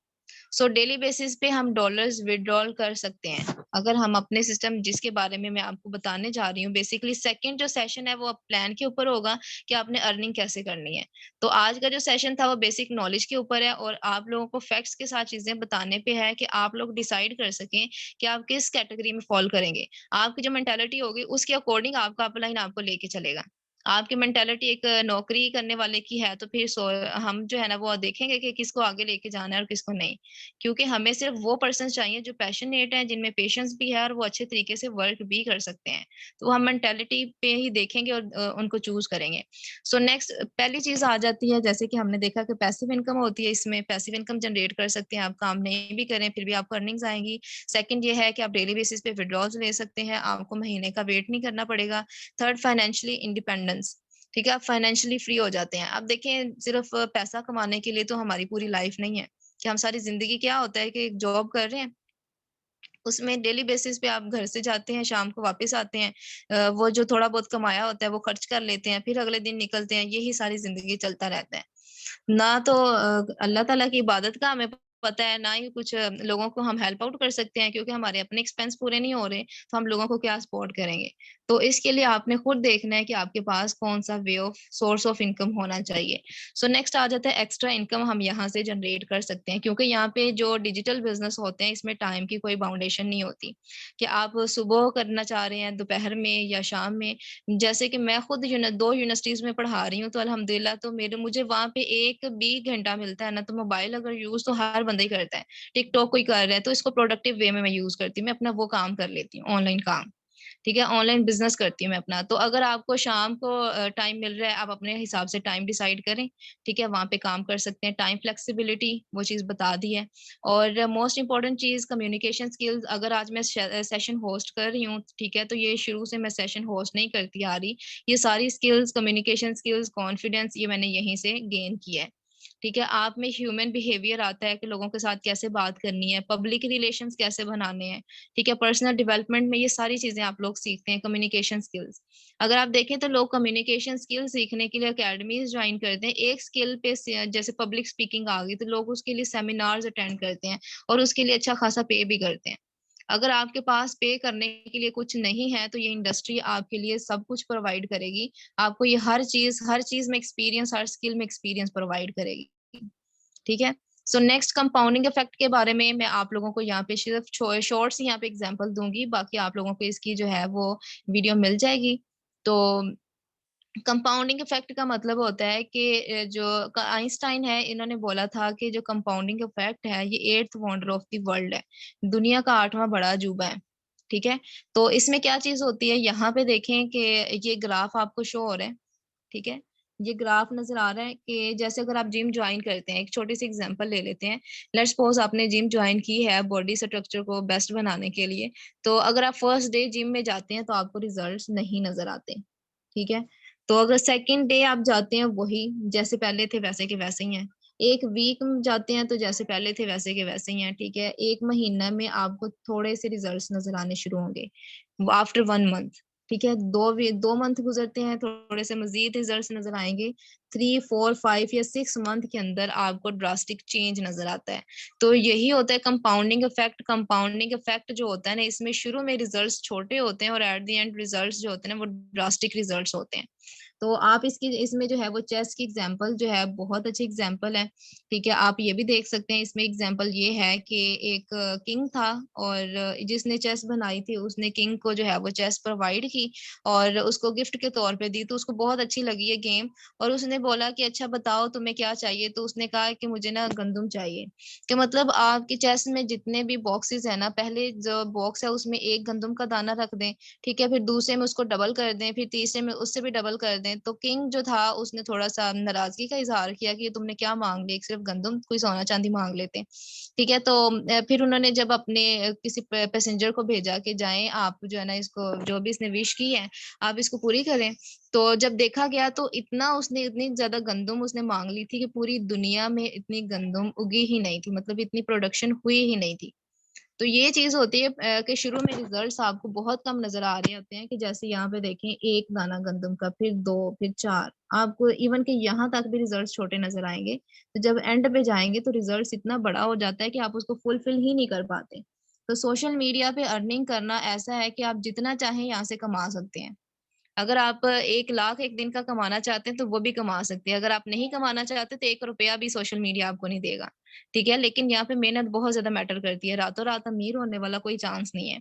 सो डेली बेसिस पे हम डॉलर्स विड्रॉल कर सकते हैं अगर हम अपने सिस्टम, जिसके बारे में मैं आपको बताने जा रही हूँ। बेसिकली सेकंड जो सेशन है वो प्लान के ऊपर होगा कि आपने अर्निंग कैसे करनी है। तो आज का जो सेशन था वो बेसिक नॉलेज के ऊपर है और आप लोगों को फैक्ट्स के साथ चीजें बताने पे है कि आप लोग डिसाइड कर सकें कि आप किस कैटेगरी में फॉल करेंगे। आपकी जो मेंटालिटी होगी उसके अकॉर्डिंग आपका अपलाइन आपको लेके चलेगा। आपकी मेंटालिटी एक नौकरी करने वाले की है तो फिर हम जो है ना वो देखेंगे कि किसको आगे लेके जाना है और किसको नहीं। क्योंकि हमें सिर्फ वो पर्सन चाहिए जो पैशनेट है, जिनमें पेशेंस भी है और वो अच्छे तरीके से वर्क भी कर सकते हैं। तो हम मेंटेलिटी पे ही देखेंगे और उनको चूज करेंगे। सो नेक्स्ट पहली चीज आ जाती है, जैसे कि हमने देखा कि पैसिव इनकम होती है, इसमें पैसिव इनकम जनरेट कर सकते हैं, आप काम नहीं भी करें फिर भी आपको अर्निंग्स आएंगी। सेकंड ये है कि आप डेली बेसिस पे विड्रॉल्स ले सकते हैं, आपको महीने का वेट नहीं करना पड़ेगा। Third, financially independence. ठीक है, आप फाइनेंशियली फ्री हो जाते हैं। अब देखें, सिर्फ पैसा कमाने के लिए तो हमारी पूरी लाइफ नहीं है कि हम सारी जिंदगी, क्या होता है कि एक जॉब कर रहे हैं, उसमें डेली बेसिस पे आप घर से जाते हैं, शाम को वापस आते हैं, वो जो थोड़ा बहुत कमाया होता है वो खर्च कर लेते हैं, फिर अगले दिन निकलते हैं, यही सारी जिंदगी चलता रहता है। ना तो अल्लाह ताला की इबादत का हमें पता है, ना ही कुछ लोगों को हम हेल्प आउट कर सकते हैं, क्योंकि हमारे अपने एक्सपेंस पूरे नहीं हो रहे, तो हम लोगों को क्या सपोर्ट करेंगे। तो इसके लिए आपने खुद देखना है कि आपके पास कौन सा way of source of income होना चाहिए। सो नेक्स्ट आ जाता है एक्स्ट्रा इनकम हम यहाँ से जनरेट कर सकते हैं, क्योंकि यहाँ पे जो डिजिटल बिजनेस होते हैं इसमें टाइम की कोई बाउंडेशन नहीं होती कि आप सुबह करना चाह रहे हैं, दोपहर में या शाम में। जैसे कि मैं खुद 2 यूनिवर्सिटीज में पढ़ा रही हूँ, तो अल्हम्दुलिल्लाह तो मेरे मुझे वहां पे एक भी घंटा मिलता है ना, तो मोबाइल अगर यूज तो हर बंदा ही करता है, टिकटॉक कोई कर रहा है तो इसको प्रोडक्टिव वे में मैं यूज करती हूँ, मैं अपना वो काम कर लेती हूँ, ऑनलाइन काम। ठीक है, ऑनलाइन बिजनेस करती हूँ मैं अपना। तो अगर आपको शाम को टाइम मिल रहा है, आप अपने हिसाब से टाइम डिसाइड करें, ठीक है, वहां पे काम कर सकते हैं। टाइम फ्लेक्सिबिलिटी वो चीज बता दी है। और मोस्ट इंपॉर्टेंट चीज कम्युनिकेशन स्किल्स। अगर आज मैं सेशन होस्ट कर रही हूँ, ठीक है, तो ये शुरू से मैं सेशन होस्ट नहीं करती आ रही, ये सारी स्किल्स, कम्युनिकेशन स्किल्स, कॉन्फिडेंस, ये मैंने यहीं से गेन किया है। ठीक है, आप में ह्यूमन बिहेवियर आता है कि लोगों के साथ कैसे बात करनी है, पब्लिक रिलेशंस कैसे बनाने हैं। ठीक है, पर्सनल डेवलपमेंट में ये सारी चीजें आप लोग सीखते हैं, कम्युनिकेशन स्किल्स। अगर आप देखें तो लोग कम्युनिकेशन स्किल्स सीखने के लिए अकेडमीज ज्वाइन करते हैं, एक स्किल पे जैसे पब्लिक स्पीकिंग आ गई तो लोग उसके लिए सेमिनार्स अटेंड करते हैं और उसके लिए अच्छा खासा पे भी करते हैं। अगर आपके पास पे करने के लिए कुछ नहीं है तो ये इंडस्ट्री आपके लिए सब कुछ प्रोवाइड करेगी। आपको ये हर चीज में एक्सपीरियंस, हर स्किल में एक्सपीरियंस प्रोवाइड करेगी। ठीक है, सो नेक्स्ट कंपाउंडिंग इफेक्ट के बारे में मैं आप लोगों को यहाँ पे सिर्फ शॉर्ट्स यहाँ पे एग्जांपल दूंगी, बाकी आप लोगों को इसकी जो है वो वीडियो मिल जाएगी। तो कंपाउंडिंग इफेक्ट का मतलब होता है कि जो आइंस्टाइन है, इन्होंने बोला था कि जो कंपाउंडिंग इफेक्ट है ये 8th wonder of the world है, दुनिया का 8वां बड़ा अजूबा है। ठीक है, तो इसमें क्या चीज होती है, यहाँ पे देखें कि ये ग्राफ आपको शो हो रहा है। ठीक है, ये ग्राफ नजर आ रहा है कि जैसे अगर आप जिम ज्वाइन करते हैं, एक छोटी सी एग्जांपल ले लेते हैं। लेट्स सपोज आपने जिम ज्वाइन की है बॉडी स्ट्रक्चर को बेस्ट बनाने के लिए, तो अगर आप फर्स्ट डे जिम में जाते हैं तो आपको रिजल्ट्स नहीं नजर आते। ठीक है, तो अगर सेकंड डे आप जाते हैं वही जैसे पहले थे वैसे के वैसे ही हैं। एक वीक में जाते हैं तो जैसे पहले थे वैसे के वैसे ही हैं। ठीक है, एक महीना में आपको थोड़े से रिजल्ट्स नजर आने शुरू होंगे आफ्टर 1 मंथ। ठीक है, 2 मंथ गुजरते हैं, थोड़े से मजीद रिजल्ट्स नजर आएंगे। 3 4 5 या 6 मंथ के अंदर आपको ड्रास्टिक चेंज नजर आता है। तो यही होता है कंपाउंडिंग इफेक्ट। कंपाउंडिंग इफेक्ट जो होता है ना, इसमें शुरू में रिजल्ट्स छोटे होते हैं और एट द एंड रिजल्ट्स जो होते हैं ना वो ड्रास्टिक रिजल्ट्स होते हैं। तो आप इसकी इसमें जो है वो चेस की एग्जांपल जो है बहुत अच्छी एग्जांपल है। ठीक है, आप ये भी देख सकते हैं इसमें एग्जांपल ये है कि एक किंग था और जिसने चेस बनाई थी उसने किंग को जो है वो चेस प्रोवाइड की और उसको गिफ्ट के तौर पे दी। तो उसको बहुत अच्छी लगी ये गेम और उसने बोला कि अच्छा बताओ तुम्हें क्या चाहिए। तो उसने कहा कि मुझे ना गंदम चाहिए। कि मतलब आपके चेस में जितने भी बॉक्सेस है ना, पहले जो बॉक्स है उसमें एक गंदम का दाना रख दें। ठीक है, फिर दूसरे में उसको डबल कर दें, फिर तीसरे में उससे भी डबल कर दें। तो किंग जो था उसने थोड़ा सा नाराजगी का इजहार किया कि ये तुमने क्या मांग लिया, एक सिर्फ गंदम, कोई सोना चांदी मांग लेते। ठीक है, तो फिर उन्होंने जब अपने किसी पैसेंजर को भेजा कि जाएं आप जो है ना इसको, जो भी इसने विश की है आप इसको पूरी करें। तो जब देखा गया तो इतना उसने इतनी ज्यादा गंदम उसने मांग ली थी कि पूरी दुनिया में इतनी गंदम उगी ही नहीं थी, मतलब इतनी प्रोडक्शन हुई ही नहीं थी। तो ये चीज होती है कि शुरू में रिजल्ट्स आपको बहुत कम नजर आ रहे होते हैं, कि जैसे यहाँ पे देखें एक दाना गंदम का, फिर दो, फिर चार, आपको इवन कि यहाँ तक भी रिजल्ट्स छोटे नजर आएंगे। तो जब एंड पे जाएंगे तो रिजल्ट्स इतना बड़ा हो जाता है कि आप उसको फुलफिल ही नहीं कर पाते। तो सोशल मीडिया पे अर्निंग करना ऐसा है कि आप जितना चाहें यहाँ से कमा सकते हैं। अगर आप 1 लाख एक दिन का कमाना चाहते हैं तो वो भी कमा सकते हैं। अगर आप नहीं कमाना चाहते तो 1 रुपया भी सोशल मीडिया आपको नहीं देगा। ठीक है, लेकिन यहाँ पे मेहनत बहुत ज्यादा मैटर करती है। रातों रात अमीर होने वाला कोई चांस नहीं है।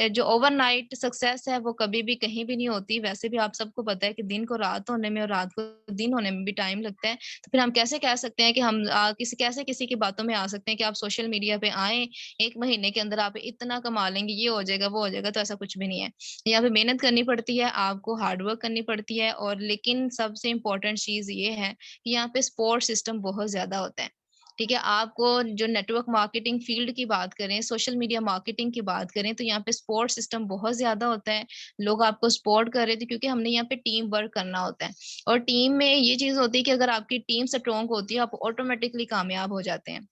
जो ओवरनाइट सक्सेस है वो कभी भी कहीं भी नहीं होती। वैसे भी आप सबको पता है कि दिन को रात होने में और रात को दिन होने में भी टाइम लगता है। तो फिर हम कैसे कह सकते हैं कि हम किसी की बातों में आ सकते हैं कि आप सोशल मीडिया पे आए, 1 महीने के अंदर आप इतना कमा लेंगे, ये हो जाएगा वो हो जाएगा। तो ऐसा कुछ भी नहीं है। यहाँ पे मेहनत करनी पड़ती है, आपको हार्डवर्क करनी पड़ती है। और लेकिन सबसे इम्पोर्टेंट चीज ये है कि यहाँ पे सपोर्ट सिस्टम बहुत ज्यादा होता है। ठीक है, आपको जो नेटवर्क मार्केटिंग फील्ड की बात करें, सोशल मीडिया मार्केटिंग की बात करें, तो यहाँ पे सपोर्ट सिस्टम बहुत ज्यादा होता है। लोग आपको सपोर्ट कर रहे थे क्योंकि हमने यहाँ पे टीम वर्क करना होता है। और टीम में ये चीज होती है कि अगर आपकी टीम स्ट्रॉन्ग होती है आप ऑटोमेटिकली कामयाब हो जाते हैं।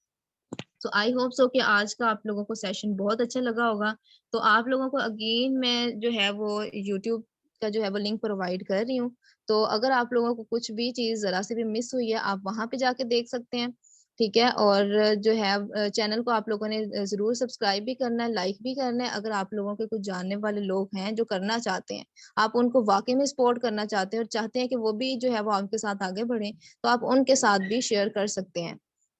तो आई होप सो कि आज का आप लोगों को सेशन बहुत अच्छा लगा होगा। तो आप लोगों को अगेन मैं जो है वो यूट्यूब का जो है वो लिंक प्रोवाइड कर रही हूँ। तो अगर आप लोगों को कुछ भी चीज जरा से भी मिस हुई है आप वहां पे जाके देख सकते हैं। ठीक है, और जो है चैनल को आप लोगों ने जरूर सब्सक्राइब भी करना है, लाइक भी करना है। अगर आप लोगों के कुछ जानने वाले लोग हैं जो करना चाहते हैं, आप उनको वाकई में सपोर्ट करना चाहते हैं और चाहते हैं कि वो भी जो है वो आपके साथ आगे बढ़े, तो आप उनके साथ भी शेयर कर सकते हैं।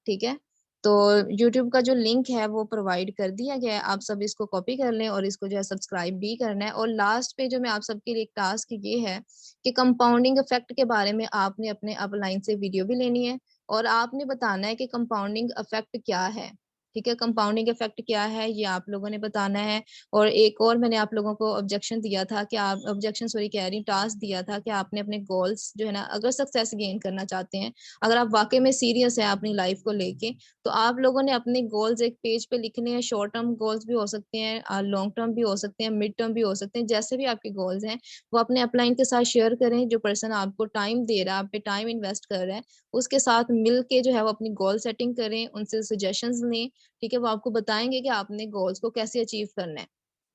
ठीक है, तो YouTube का जो लिंक है वो प्रोवाइड कर दिया गया है, आप सब इसको कॉपी कर लें और इसको जो है सब्सक्राइब भी करना है। और लास्ट पे जो मैं आप सबके लिए एक टास्क ये है कि कंपाउंडिंग इफेक्ट के बारे में आपने अपने अपलाइन से वीडियो भी लेनी है और आपने बताना है कि कंपाउंडिंग इफेक्ट क्या है। ठीक है, कंपाउंडिंग इफेक्ट क्या है ये आप लोगों ने बताना है। और एक और मैंने आप लोगों को ऑब्जेक्शन दिया था कि आप ऑब्जेक्शन सॉरी कह रही टास्क दिया था कि आपने अपने गोल्स जो है ना, अगर सक्सेस गेन करना चाहते हैं, अगर आप वाकई में सीरियस हैं अपनी लाइफ को लेके, तो आप लोगों ने अपने गोल्स एक पेज पे लिखने हैं। शॉर्ट टर्म गोल्स भी हो सकते हैं, लॉन्ग टर्म भी हो सकते हैं, मिड टर्म भी हो सकते हैं, जैसे भी आपके गोल्स हैं वो अपने अपलाइन के साथ शेयर करें। जो पर्सन आपको टाइम दे रहा है, आप पे टाइम इन्वेस्ट कर रहा है, उसके साथ मिल के जो है वो अपनी गोल सेटिंग करें, उनसे सजेशंस लें। ठीक है, वो आपको बताएंगे कि आपने गोल्स को कैसे अचीव करना है।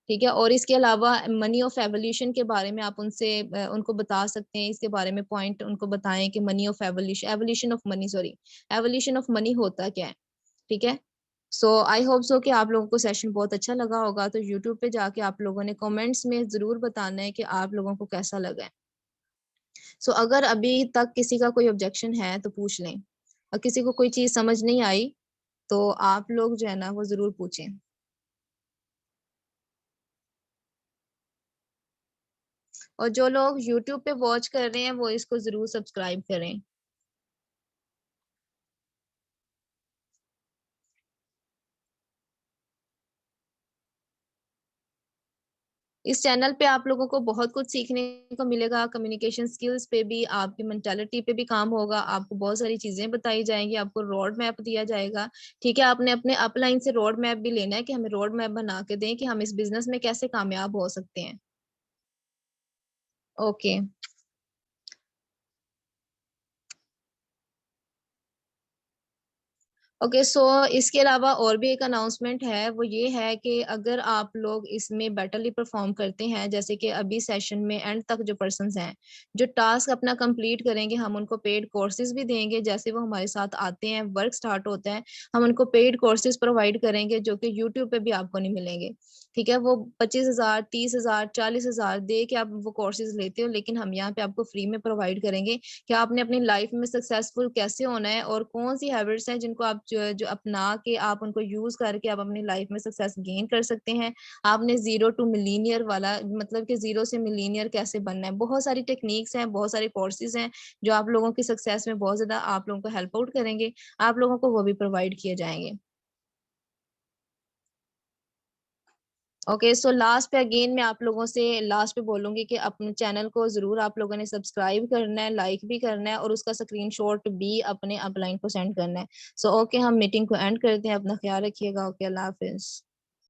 ठीक है, और इसके अलावा मनी ऑफ एवोल्यूशन के बारे में आप उनसे उनको बता सकते हैं, इसके बारे में पॉइंट उनको बताएं कि money of evolution, evolution of money sorry, evolution of money होता क्या है। ठीक है, सो आई होप सो कि आप लोगों को सेशन बहुत अच्छा लगा होगा। तो यूट्यूब पे जाके आप लोगों ने कमेंट्स में जरूर बताना है कि आप लोगों को कैसा लगा है। सो अगर अभी तक किसी का कोई ऑब्जेक्शन है तो पूछ लें, और किसी को कोई चीज समझ नहीं आई तो आप लोग जो है ना वो जरूर पूछें। और जो लोग यूट्यूब पे वॉच कर रहे हैं वो इसको जरूर सब्सक्राइब करें। इस चैनल पे आप लोगों को बहुत कुछ सीखने को मिलेगा। कम्युनिकेशन स्किल्स पे भी, आपकी मेंटालिटी पे भी काम होगा। आपको बहुत सारी चीजें बताई जाएंगी, आपको रोड मैप दिया जाएगा। ठीक है, आपने अपने अपलाइन से रोड मैप भी लेना है कि हमें रोड मैप बना के दें कि हम इस बिजनेस में कैसे कामयाब हो सकते हैं। ओके, ओके सो इसके अलावा और भी एक अनाउंसमेंट है, वो ये है कि अगर आप लोग इसमें बेटरली परफॉर्म करते हैं, जैसे कि अभी सेशन में एंड तक जो पर्सन्स हैं जो टास्क अपना कंप्लीट करेंगे, हम उनको पेड कोर्सेज भी देंगे। जैसे वो हमारे साथ आते हैं, वर्क स्टार्ट होता है, हम उनको पेड कोर्सेज प्रोवाइड करेंगे जो कि यूट्यूब पे भी आपको नहीं मिलेंगे। ठीक है, वो 25,000 30,000 40,000 दे के आप वो कोर्सेज लेते हो, लेकिन हम यहाँ पे आपको फ्री में प्रोवाइड करेंगे कि आपने अपनी लाइफ में सक्सेसफुल कैसे होना है और कौन सी हैबिट्स हैं जिनको आप जो अपना के आप उनको यूज करके आप अपनी लाइफ में सक्सेस गेन कर सकते हैं। आपने जीरो टू मिलीनियर वाला, मतलब कि जीरो से मिलीनियर कैसे बनना है, बहुत सारी टेक्निक्स हैं, बहुत सारे कोर्सेज हैं जो आप लोगों की सक्सेस में बहुत ज्यादा आप लोगों को हेल्प आउट करेंगे। आप लोगों को वो भी प्रोवाइड किए जाएंगे। ओके सो लास्ट पे अगेन मैं आप लोगों से लास्ट पे बोलूंगी कि अपने चैनल को जरूर आप लोगों ने सब्सक्राइब करना है, लाइक भी करना है और उसका स्क्रीनशॉट भी अपने अपलाइन को सेंड करना है। सो ओके, हम मीटिंग को एंड करते हैं। अपना ख्याल रखिएगा। ओके, अल्लाह हाफिज।